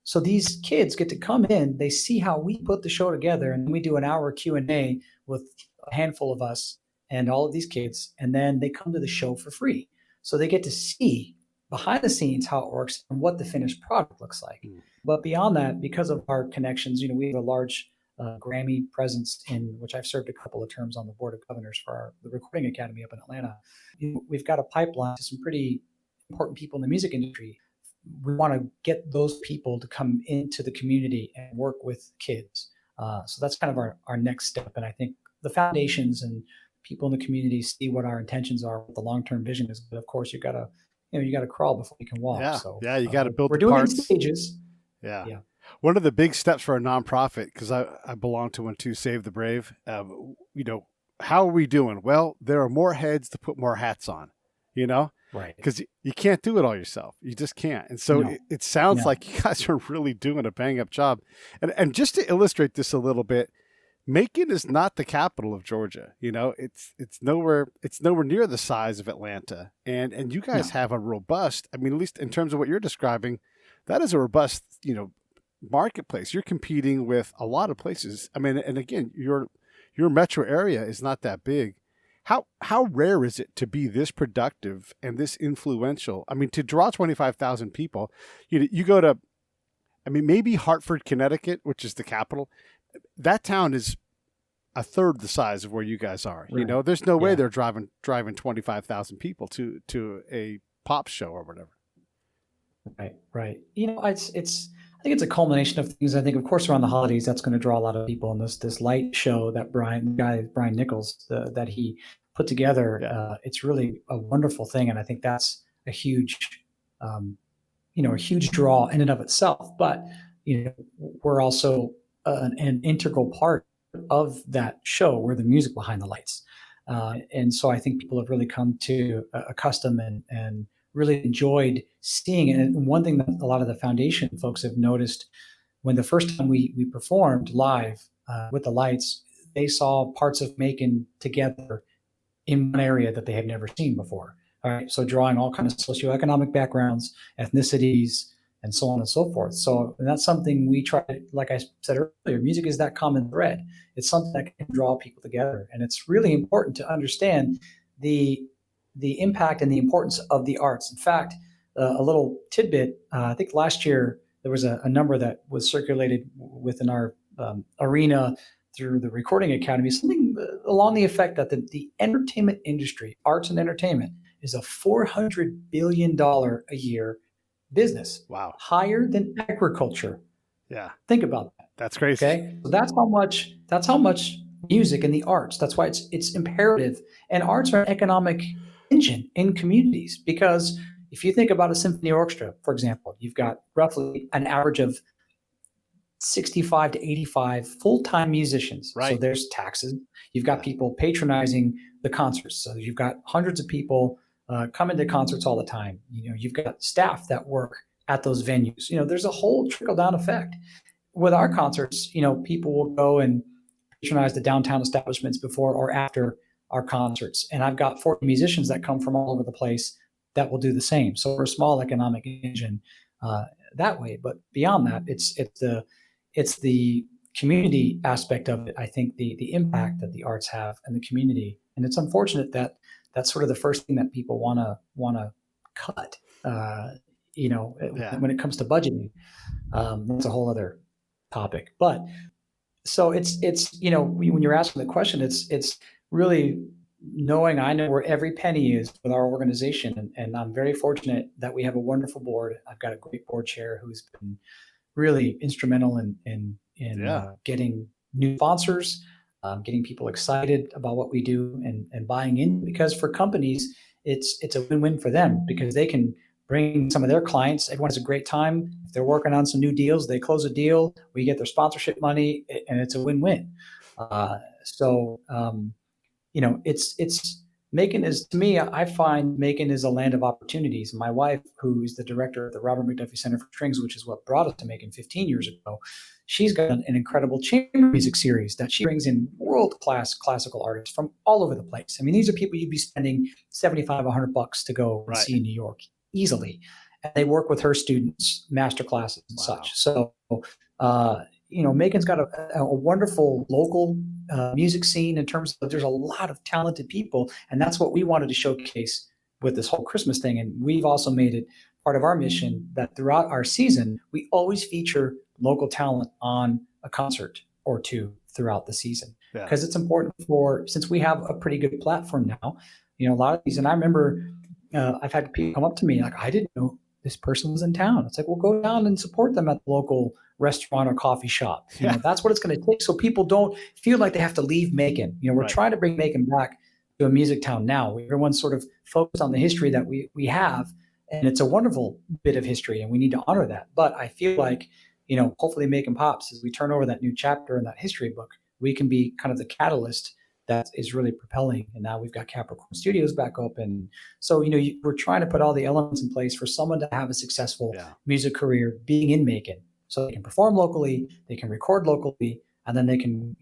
so these kids get to come in, they see how we put the show together, and we do an hour Q&A with a handful of us and all of these kids. And then they come to the show for free. So they get to see behind the scenes how it works and what the finished product looks like. But beyond that, because of our connections, we have a large Grammy presence in which I've served a couple of terms on the board of governors for the Recording Academy up in Atlanta. We've got a pipeline to some pretty important people in the music industry. We want to get those people to come into the community and work with kids. So that's kind of our next step. And I think the foundations and people in the community see what our intentions are, what the long-term vision is. But of course, you got to crawl before you can walk. You got to build. We're the doing parts. it in stages. Yeah. One of the big steps for a nonprofit, because I belong to one too, Save the Brave. How are we doing? Well, there are more heads to put more hats on, right? Because you can't do it all yourself. You just can't. And so it sounds like you guys are really doing a bang up job. And just to illustrate this a little bit, Macon is not the capital of Georgia. It's nowhere near the size of Atlanta. And you guys have a robust, at least in terms of what you're describing, that is a robust, marketplace. You're competing with a lot of places. And again, your metro area is not that big. How rare is it to be this productive and this influential? To draw 25,000 people, you go to I mean, maybe Hartford, Connecticut, which is the capital, that town is a third the size of where you guys are. Right. You know, there's no way Yeah. they're driving 25,000 people to a pop show or whatever. Right, right. You know, it's I think it's a culmination of things. I think, of course, around the holidays, that's going to draw a lot of people. And this light show that Brian Nichols that he put together, Yeah. it's really a wonderful thing, and I think that's a huge, a huge draw in and of itself. But we're also an integral part of that show. We're the music behind the lights, and so I think people have really come to accustom and really enjoyed seeing it. And one thing that a lot of the foundation folks have noticed when the first time we performed live with the lights, they saw parts of Macon together in one area that they had never seen before. All right. So drawing all kinds of socioeconomic backgrounds, ethnicities, and so on and so forth. So and that's something we try to, like I said earlier, music is that common thread. It's something that can draw people together. And it's really important to understand the impact and the importance of the arts. In fact, a little tidbit, I think last year there was a number that was circulated within our arena through the Recording Academy, something along the effect that the entertainment industry, arts and entertainment, is a $400 billion a year business. Wow. Higher than agriculture. Yeah. Think about that. That's crazy. Okay. So that's how much music and the arts. That's why it's imperative. And arts are an economic engine in communities, because if you think about a symphony orchestra, for example, you've got roughly an average of 65 to 85 full-time musicians. Right. So there's taxes. You've got people patronizing the concerts. So you've got hundreds of people coming to concerts all the time. You've got staff that work at those venues. There's a whole trickle-down effect. With our concerts, people will go and patronize the downtown establishments before or after our concerts. And I've got 40 musicians that come from all over the place that will do the same. So we're a small economic engine that way. But beyond that, it's the community aspect of it. I think the impact that the arts have in the community. And it's unfortunate that that's sort of the first thing that people want to cut, when it comes to budgeting. That's a whole other topic. But so it's when you're asking the question, it's really knowing I know where every penny is with our organization. And I'm very fortunate that we have a wonderful board. I've got a great board chair who's been really instrumental in getting new sponsors, getting people excited about what we do and buying in, because for companies, it's a win-win for them, because they can bring some of their clients. Everyone has a great time. If they're working on some new deals, they close a deal, we get their sponsorship money, and it's a win-win. It's Macon is, to me, I find Macon is a land of opportunities. My wife, who is the director of the Robert McDuffie Center for Strings, which is what brought us to Macon 15 years ago, she's got an incredible chamber music series that she brings in world-class classical artists from all over the place. I mean, these are people you'd be spending $75, $100 to go and see in New York easily. And they work with her students, master classes and such. So, Macon's got a wonderful local music scene in terms of there's a lot of talented people. And that's what we wanted to showcase with this whole Christmas thing. And we've also made it part of our mission that throughout our season, we always feature local talent on a concert or two throughout the season. Because it's important since we have a pretty good platform now, a lot of these, and I remember I've had people come up to me like, I didn't know this person was in town. It's like, well, go down and support them at the local restaurant or coffee shop. That's what it's going to take. So people don't feel like they have to leave Macon. We're trying to bring Macon back to a music town now. Everyone's sort of focused on the history that we have, and it's a wonderful bit of history, and we need to honor that. But I feel like, hopefully Macon Pops, as we turn over that new chapter in that history book, we can be kind of the catalyst that is really propelling. And now we've got Capricorn Studios back open. So, we're trying to put all the elements in place for someone to have a successful music career being in Macon. So they can perform locally, they can record locally, and then they can,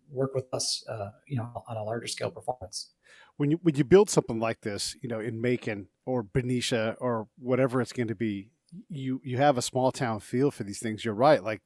work with us, on a larger scale performance. When you build something like this, in Macon or Benicia or whatever it's going to be, you have a small town feel for these things. You're right. Like,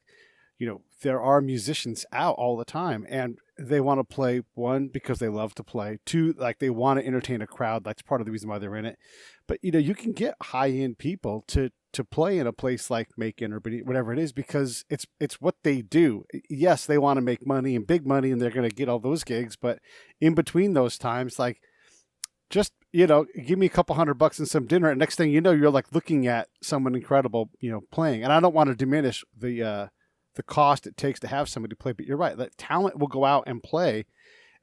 there are musicians out all the time, and they want to play, one, because they love to play, two, like they want to entertain a crowd. That's part of the reason why they're in it. But, you can get high-end people to play in a place like Macon or whatever it is, because it's what they do. Yes, they want to make money and big money, and they're going to get all those gigs. But in between those times, like, just, give me a couple $100 and some dinner. And next thing you know, you're like looking at someone incredible, playing. And I don't want to diminish the cost it takes to have somebody play, but you're right. That talent will go out and play,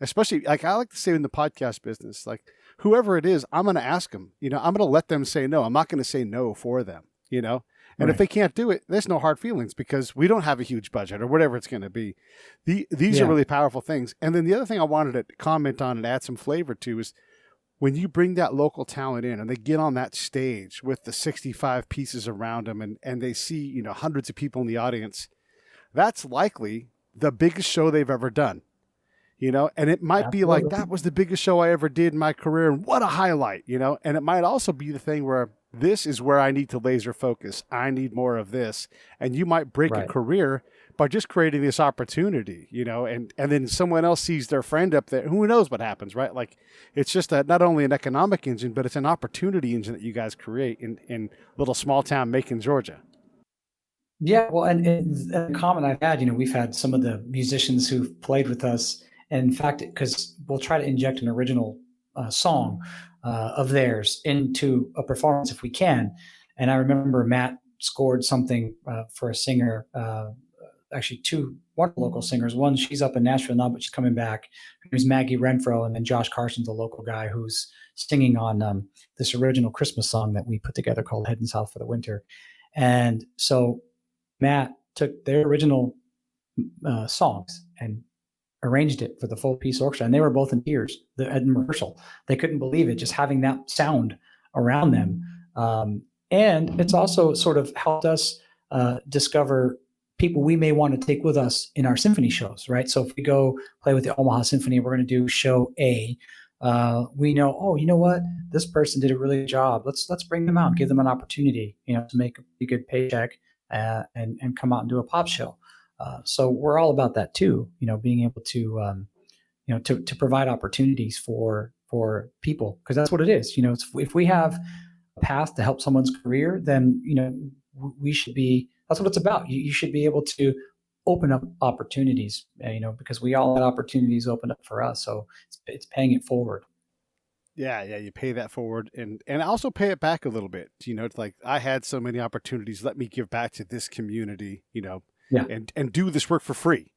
especially, like I like to say in the podcast business, like whoever it is, I'm going to ask them, I'm going to let them say no. I'm not going to say no for them, and Right. if they can't do it, there's no hard feelings, because we don't have a huge budget or whatever it's going to be. These Yeah. are really powerful things. And then the other thing I wanted to comment on and add some flavor to is when you bring that local talent in and they get on that stage with the 65 pieces around them, and they see, hundreds of people in the audience, that's likely the biggest show they've ever done, and it might be like, that was the biggest show I ever did in my career, and what a highlight, and it might also be the thing where this is where I need to laser focus. I need more of this. And you might break a Right. career by just creating this opportunity, and then someone else sees their friend up there. Who knows what happens, right? Like, it's just not only an economic engine, but it's an opportunity engine that you guys create in little small town Macon, Georgia. Yeah, well, and a comment I've had, we've had some of the musicians who've played with us, and in fact, because we'll try to inject an original song of theirs into a performance if we can. And I remember Matt scored something for a singer, actually two wonderful local singers. One, she's up in Nashville now, but she's coming back. Her name's Maggie Renfro, and then Josh Carson's a local guy who's singing on this original Christmas song that we put together called Heading South for the Winter. And so Matt took their original songs and arranged it for the full piece orchestra, and they were both in tears at rehearsal. They couldn't believe it, just having that sound around them. And it's also sort of helped us discover people we may want to take with us in our symphony shows, right? So if we go play with the Omaha Symphony, we're going to do show A. We know, oh, you know what? This person did a really good job. Let's bring them out, give them an opportunity, to make a good paycheck and come out and do a pop show. So we're all about that too, being able to, to provide opportunities for people, because that's what it is. If we have a path to help someone's career, then, we should be, that's what it's about. You should be able to open up opportunities, because we all had opportunities open up for us. So it's paying it forward. Yeah, you pay that forward and also pay it back a little bit. It's like, I had so many opportunities. Let me give back to this community, Yeah. and do this work for free,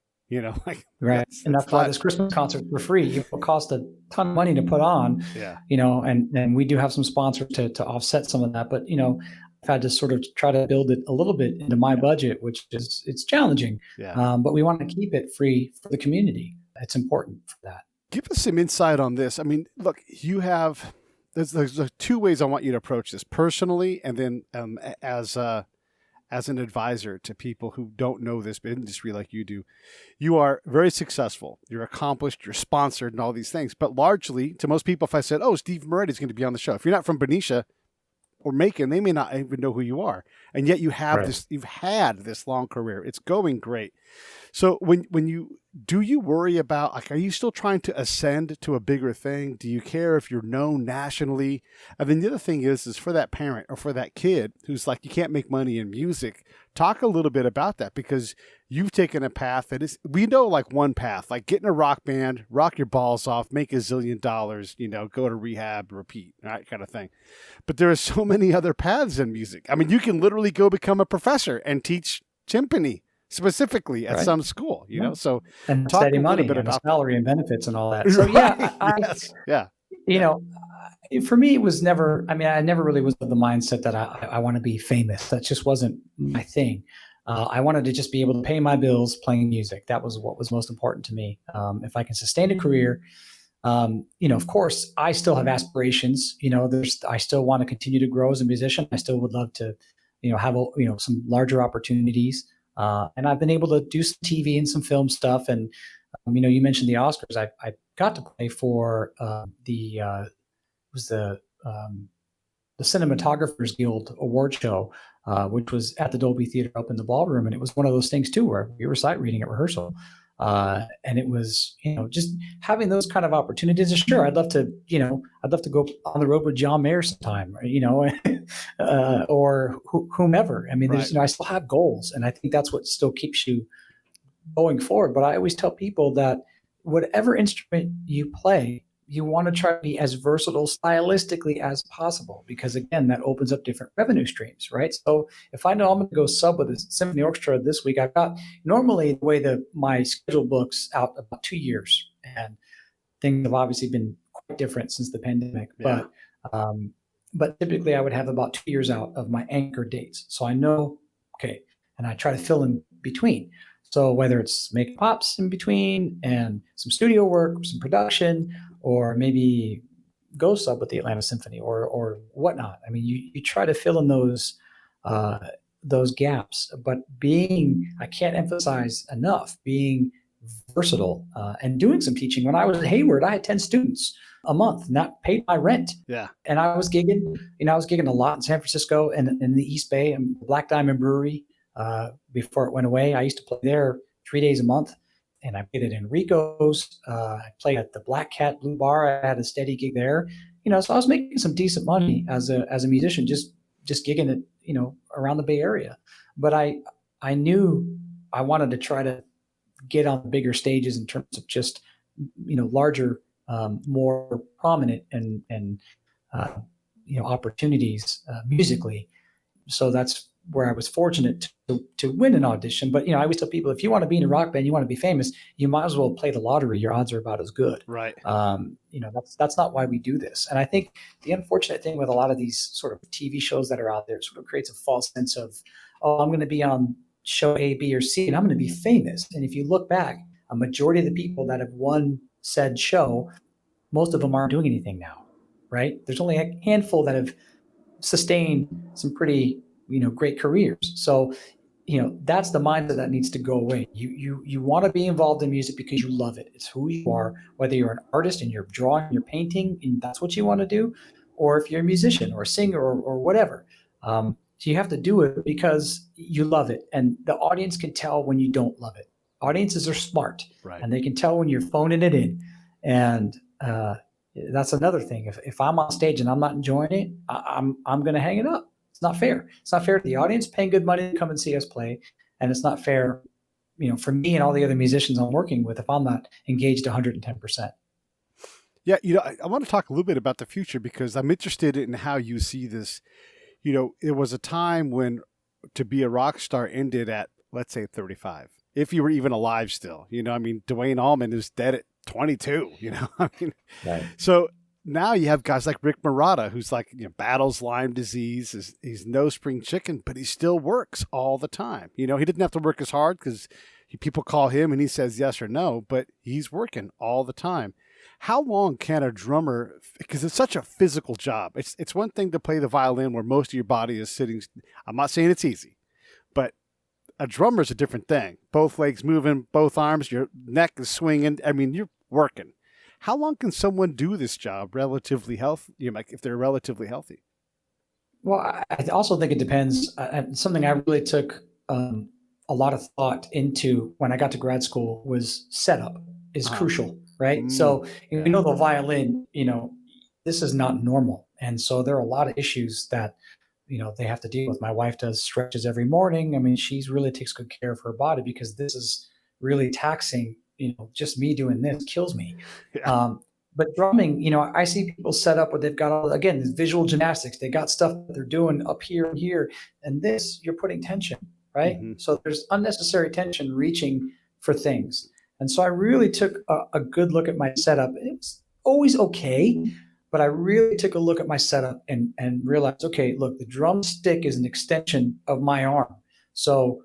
like, Right. And that's why this Christmas concert for free, it cost a ton of money to put on, yeah, and we do have some sponsors to offset some of that. But, I've had to sort of try to build it a little bit into my budget, which is, it's challenging, yeah. but we want to keep it free for the community. It's important for that. Give us some insight on this. I mean, look, you have, there's two ways I want you to approach this: personally, and then as an advisor to people who don't know this industry like you do. You are very successful. You're accomplished. You're sponsored and all these things. But largely, to most people, if I said, oh, Steve Moretti is going to be on the show, if you're not from Benicia or Macon, they may not even know who you are. And yet you have Right. this, you've had this long career. It's going great. So do you worry about, like, are you still trying to ascend to a bigger thing? Do you care if you're known nationally? And then the other thing is for that parent or for that kid who's like, you can't make money in music, talk a little bit about that, because you've taken a path that is, we know, like one path, like get in a rock band, rock your balls off, make $1 zillion, go to rehab, repeat, that kind of thing. But there are so many other paths in music. I mean, you can literally go become a professor and teach timpani specifically at Right. some school, so And talk steady a little money bit and about salary and benefits and all that. So yeah, Yes. Yeah. For me, it was never, I never really was of the mindset that I want to be famous. That just wasn't my thing. I wanted to just be able to pay my bills playing music. That was what was most important to me. If I can sustain a career, of course, I still have aspirations. I still want to continue to grow as a musician. I still would love to, have some larger opportunities. And I've been able to do some TV and some film stuff. And you mentioned the Oscars. I got to play for the Cinematographers Guild award show which was at the Dolby Theater up in the ballroom. And it was one of those things too, where we were sight reading at rehearsal. And it was, just having those kind of opportunities. Sure, I'd love to go on the road with John Mayer sometime, or whomever. I mean, there's, I still have goals, and I think that's what still keeps you going forward. But I always tell people that whatever instrument you play, you want to try to be as versatile stylistically as possible, because again, that opens up different revenue streams, right? So if I know I'm going to go sub with a symphony orchestra this week, I've got normally the way that my schedule books out about 2 years, and things have obviously been quite different since the pandemic. Yeah. But typically I would have about 2 years out of my anchor dates. So I know, okay, and I try to fill in between. So whether it's Macon Pops in between and some studio work, some production, or maybe go sub with the Atlanta Symphony or whatnot. I mean, you try to fill in those gaps, but I can't emphasize enough, being versatile and doing some teaching. When I was at Hayward, I had 10 students a month, and that paid my rent. Yeah. And I was gigging, a lot in San Francisco and in the East Bay and Black Diamond Brewery before it went away. I used to play there 3 days a month. And I played at Enrico's. I played at the Black Cat Blue Bar. I had a steady gig there. So I was making some decent money as a musician, just gigging it, around the Bay Area. But I knew I wanted to try to get on bigger stages in terms of just, larger, more prominent and opportunities musically. So that's where I was fortunate to win an audition. But, I always tell people, if you want to be in a rock band, you want to be famous, you might as well play the lottery. Your odds are about as good. Right. That's not why we do this. And I think the unfortunate thing with a lot of these sort of TV shows that are out there, it sort of creates a false sense of, I'm going to be on show A, B, or C, and I'm going to be famous. And if you look back, a majority of the people that have won said show, most of them aren't doing anything now, right? There's only a handful that have sustained some pretty great careers. So, that's the mindset that needs to go away. You want to be involved in music because you love it. It's who you are, whether you're an artist and you're drawing, you're painting, and that's what you want to do, or if you're a musician or a singer or whatever. So you have to do it because you love it. And the audience can tell when you don't love it. Audiences are smart, right? And they can tell when you're phoning it in. And that's another thing. If I'm on stage and I'm not enjoying it, I'm going to hang it up. It's not fair. It's not fair to the audience paying good money to come and see us play. And it's not fair, for me and all the other musicians I'm working with if I'm not engaged 110%. Yeah. I want to talk a little bit about the future because I'm interested in how you see this. It was a time when to be a rock star ended at, let's say, 35. If you were even alive still, Dwayne Allman is dead at 22, right. So now you have guys like Rick Marotta, who's like, battles Lyme disease. He's no spring chicken, but he still works all the time. He didn't have to work as hard because people call him and he says yes or no, but he's working all the time. How long can a drummer, because it's such a physical job. It's one thing to play the violin where most of your body is sitting. I'm not saying it's easy, but a drummer is a different thing. Both legs moving, both arms, your neck is swinging. I mean, you're working. How long can someone do this job relatively healthy, if they're relatively healthy? Well, I also think it depends. Something I really took a lot of thought into when I got to grad school was setup is crucial, right? So, the violin, this is not normal. And so there are a lot of issues that, they have to deal with. My wife does stretches every morning. I mean, she's really takes good care of her body because this is really taxing. Just me doing this kills me. Yeah. But drumming, I see people set up where they've got again, this visual gymnastics. They got stuff that they're doing up here and here. And this, you're putting tension, right? Mm-hmm. So there's unnecessary tension reaching for things. And so I really took a good look at my setup. It was always okay, but I really took a look at my setup and realized, okay, look, the drumstick is an extension of my arm. So,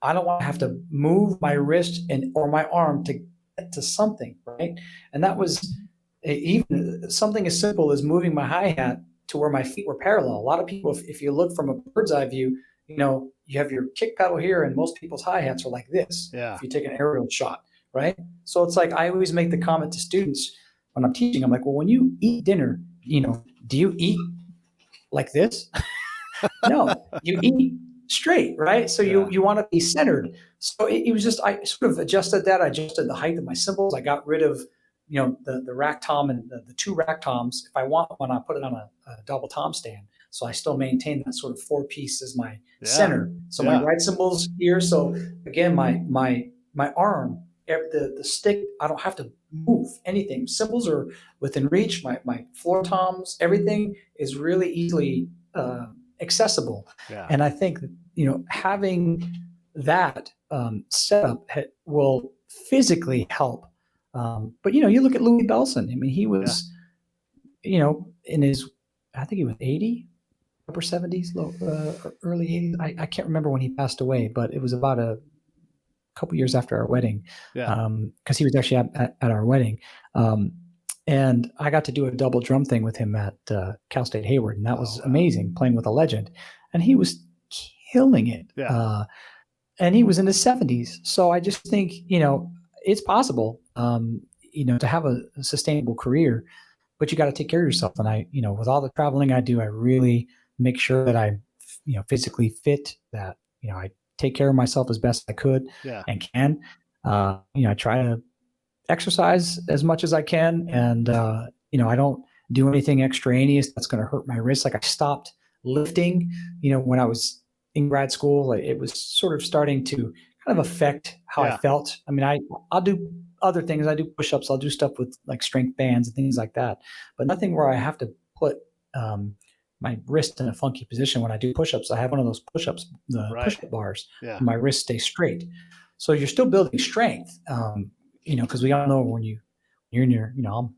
I don't want to have to move my wrist or my arm to get to something, right? And that was even something as simple as moving my hi-hat to where my feet were parallel. A lot of people, if you look from a bird's eye view, you have your kick pedal here and most people's hi-hats are like this. Yeah. If you take an aerial shot, right? So it's like, I always make the comment to students when I'm teaching, I'm like, well, when you eat dinner, do you eat like this? No, you eat straight, right? So you want to be centered. So it was just, I sort of adjusted that. I adjusted the height of my cymbals. I got rid of, the rack tom and the two rack toms. If I want one, I put it on a double tom stand. So I still maintain that sort of 4-piece as my center. So my right cymbal's here. So again, my arm, the stick, I don't have to move anything. Cymbals are within reach. My floor toms, everything is really easily accessible. Yeah. And I think, having that setup will physically help. But, you look at Louis Belson. I mean, he was, in his, I think he was 80, upper 70s, early 80s. I can't remember when he passed away, but it was about a couple years after our wedding. Yeah. Because he was actually at our wedding. And I got to do a double drum thing with him at Cal State Hayward, and that was amazing, playing with a legend. And he was killing it. Yeah. And he was in his 70s. So I just think, it's possible, to have a sustainable career, but you got to take care of yourself. And I, with all the traveling I do, I really make sure that I, physically fit, that, I take care of myself as best I could and can. I try to exercise as much as I can. And, I don't do anything extraneous that's going to hurt my wrist. Like I stopped lifting, when I was in grad school. It was sort of starting to kind of affect how I felt. I mean, I'll do other things. I do push-ups. I'll do stuff with like strength bands and things like that, but nothing where I have to put my wrist in a funky position. When I do push-ups, I have one of those push-ups, the push-up bars. Yeah. My wrist stays straight. So you're still building strength, because we all know when you're in your, I'm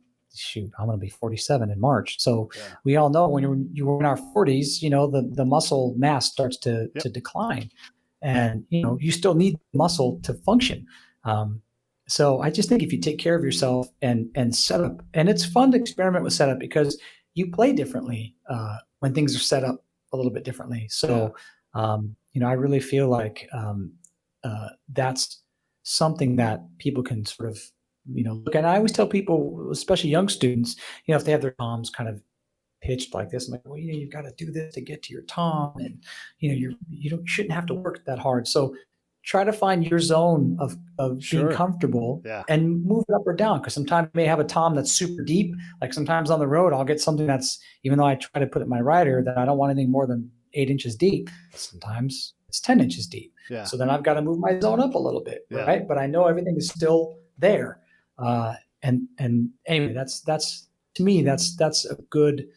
going to be 47 in March. So we all know when you're in our 40s, the muscle mass starts to decline, and, you still need muscle to function. So I just think if you take care of yourself and set up, and it's fun to experiment with setup because you play differently when things are set up a little bit differently. So, I really feel like that's something that people can sort of, look at. I always tell people, especially young students, if they have their toms kind of pitched like this, I'm like, well, you've got to do this to get to your tom, and you shouldn't have to work that hard. So try to find your zone of being comfortable and move it up or down. Because sometimes I may have a tom that's super deep. Like sometimes on the road, I'll get something that's, even though I try to put it in my rider, that I don't want anything more than 8 inches deep. Sometimes it's 10 inches deep. Yeah. So then I've got to move my zone up a little bit, right? But I know everything is still there. And anyway, that's to me, that's a good,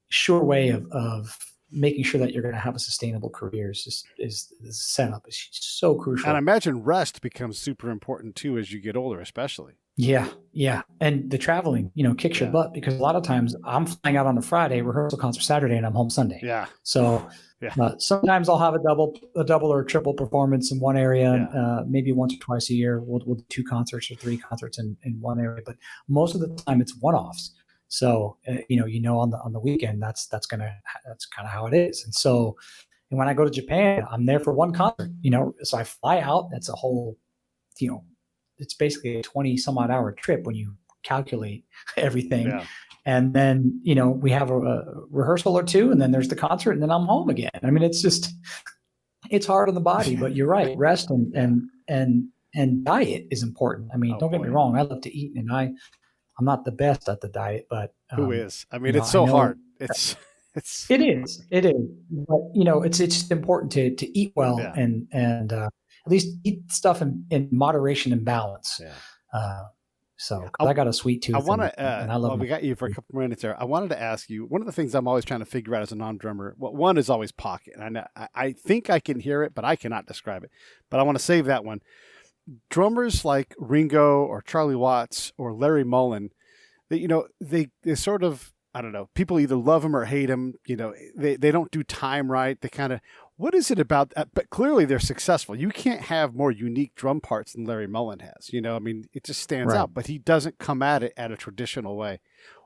sure way of making sure that you're going to have a sustainable career. Is the setup is so crucial. And I imagine rest becomes super important too as you get older, especially. Yeah. And the traveling, kicks your butt, because a lot of times I'm flying out on a Friday, rehearsal concert Saturday, and I'm home Sunday. Yeah. So sometimes I'll have a double or triple performance in one area, maybe once or twice a year. We'll do 2 concerts or 3 concerts in one area, but most of the time it's one-offs. So, on the weekend, that's kind of how it is. And so, and when I go to Japan, I'm there for one concert, so I fly out. That's a whole, it's basically a 20 some odd hour trip when you calculate everything. Yeah. And then, we have a rehearsal or 2, and then there's the concert, and then I'm home again. I mean, it's hard on the body, but you're right. Rest and diet is important. I mean, don't get me wrong. I love to eat, and I'm not the best at the diet, but who is? I mean, it's so hard. It is. But it's just important to eat well and at least eat stuff in moderation and balance. Yeah. So I got a sweet tooth. I want to. And I love. We got you for a couple minutes there. I wanted to ask you, one of the things I'm always trying to figure out as a non-drummer. Well, one is always pocket. And I think I can hear it, but I cannot describe it. But I want to save that one. Drummers like Ringo or Charlie Watts or Larry Mullen, they sort of, I don't know, people either love them or hate them. They don't do time right. They kind of, what is it about that? But clearly they're successful. You can't have more unique drum parts than Larry Mullen has. I mean, it just stands out, but he doesn't come at it at a traditional way.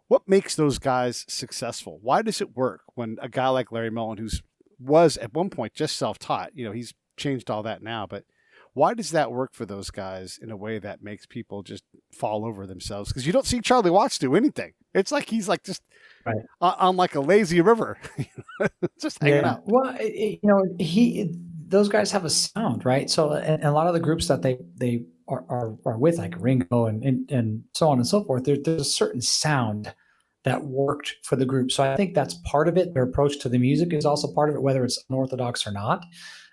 What makes those guys successful? Why does it work when a guy like Larry Mullen, was at one point just self-taught, he's changed all that now, but why does that work for those guys in a way that makes people just fall over themselves? Because you don't see Charlie Watts do anything. It's like he's like just Right. on like a lazy river, just hanging out. Well, those guys have a sound, right? So, and a lot of the groups that they are with, like Ringo and so on and so forth, there's a certain sound that worked for the group. So I think that's part of it. Their approach to the music is also part of it, whether it's unorthodox or not.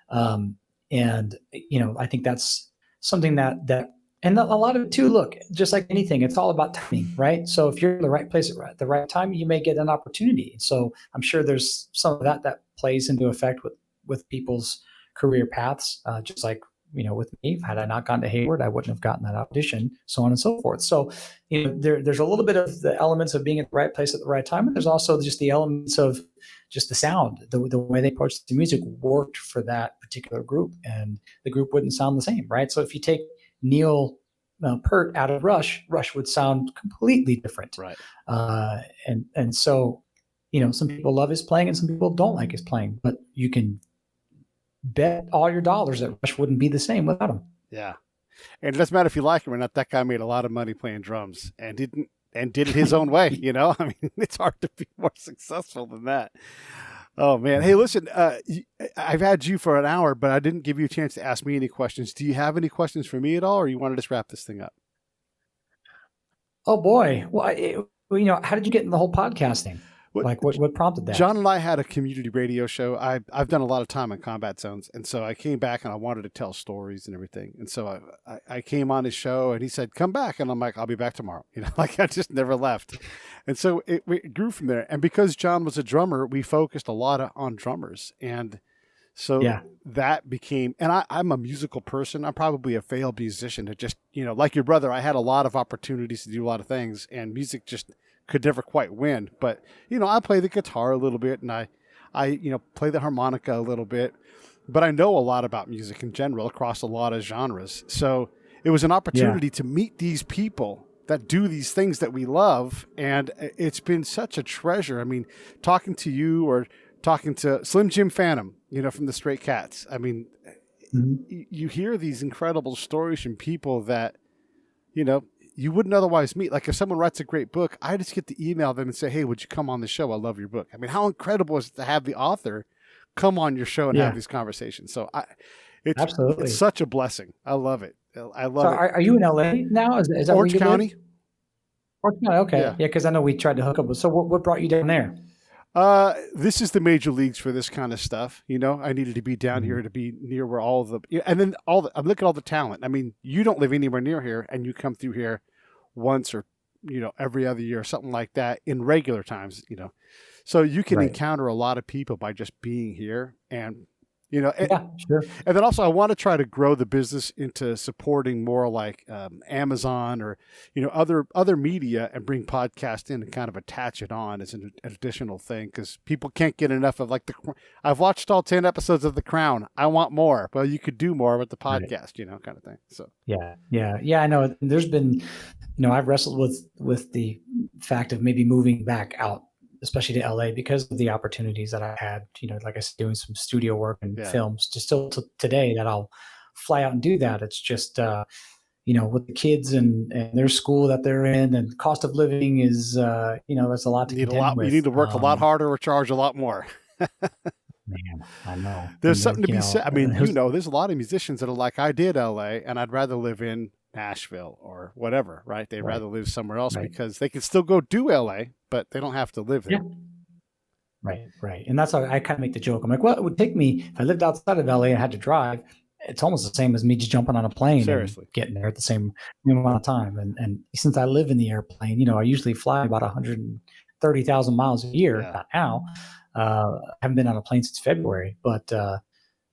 And I think that's something that and a lot of it too. Look, just like anything, it's all about timing, right? So if you're in the right place at the right time, you may get an opportunity. So I'm sure there's some of that plays into effect with people's career paths, just like with me. Had I not gone to Hayward, I wouldn't have gotten that audition, so on and so forth. So there's a little bit of the elements of being at the right place at the right time, and there's also just the elements of just the sound, the way they approached the music worked for that particular group, and the group wouldn't sound the same, right? So if you take Neil Peart out of Rush would sound completely different, right? And so some people love his playing and some people don't like his playing, but you can bet all your dollars that Rush wouldn't be the same without him. Yeah, and it doesn't matter if you like him or not. That guy made a lot of money playing drums and did it his own way. I mean, it's hard to be more successful than that. Oh man, hey, listen, I've had you for an hour, but I didn't give you a chance to ask me any questions. Do you have any questions for me at all, or you want to just wrap this thing up? Oh boy, well, how did you get in the whole podcasting? What prompted that? John and I had a community radio show. I've done a lot of time in combat zones, and so I came back and I wanted to tell stories and everything. And so I came on his show, and he said, "Come back," and I'm like, "I'll be back tomorrow." I just never left. And so it grew from there. And because John was a drummer, we focused a lot on drummers, and so that became. And I'm a musical person. I'm probably a failed musician. It just like your brother, I had a lot of opportunities to do a lot of things, and music just could never quite win. But I play the guitar a little bit, and I play the harmonica a little bit, but I know a lot about music in general across a lot of genres. So it was an opportunity to meet these people that do these things that we love, and it's been such a treasure. I mean, talking to you or talking to Slim Jim Phantom, from the Stray Cats. I mean, you hear these incredible stories from people that you wouldn't otherwise meet. Like if someone writes a great book, I just get to email them and say, "Hey, would you come on the show? I love your book." I mean, how incredible is it to have the author come on your show and have these conversations? So it's such a blessing. I love it. I love it. Are you in LA now? Is that Orange County? Orange County. Okay. Yeah. Because I know we tried to hook up with, so what brought you down there? This is the major leagues for this kind of stuff. I needed to be down here to be near where all the, and then I'm looking at all the talent. I mean, you don't live anywhere near here, and you come through here once or, every other year or something like that in regular times, so you can encounter a lot of people by just being here. And, sure. And then also I want to try to grow the business into supporting more like Amazon or, other media, and bring podcast in and kind of attach it on as an additional thing. Cause people can't get enough of I've watched all 10 episodes of The Crown. I want more. Well, you could do more with the podcast, kind of thing. So, yeah. I know there's been, I've wrestled with the fact of maybe moving back out, especially to LA, because of the opportunities that I had, like I said, doing some studio work and films, just still today that I'll fly out and do that. It's just, with the kids and their school that they're in, and cost of living is, there's a lot to contend with. You need to work a lot harder or charge a lot more. Man, I know. There's something to be said. I mean, there's a lot of musicians that are like, I did LA and I'd rather live in Nashville or whatever, right? They'd rather live somewhere else because they can still go do LA, but they don't have to live there. Yeah. Right. And that's how I kind of make the joke. I'm like, well, it would take me, if I lived outside of LA and had to drive, it's almost the same as me just jumping on a plane and getting there at the same amount of time. And since I live in the airplane, I usually fly about 130,000 miles a year. Not now. I haven't been on a plane since February, but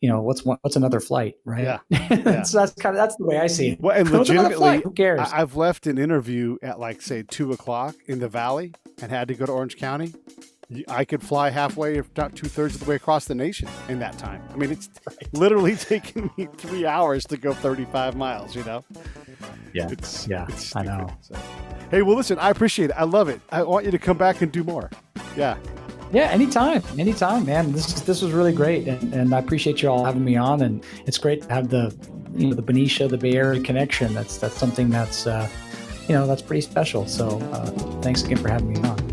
what's another flight, right? Yeah. So that's the way I see it. Well, and legitimately, who cares? I've left an interview at say 2:00 in the Valley and had to go to Orange County. I could fly halfway, if not 2/3 of the way across the nation in that time. I mean, it's literally taken me 3 hours to go 35 miles, Yeah. I know. So. Hey, well, listen, I appreciate it. I love it. I want you to come back and do more. Yeah. Yeah, anytime, man. This was really great, and I appreciate you all having me on. And it's great to have the Benicia, the Bay Area connection. That's something that's that's pretty special. So thanks again for having me on.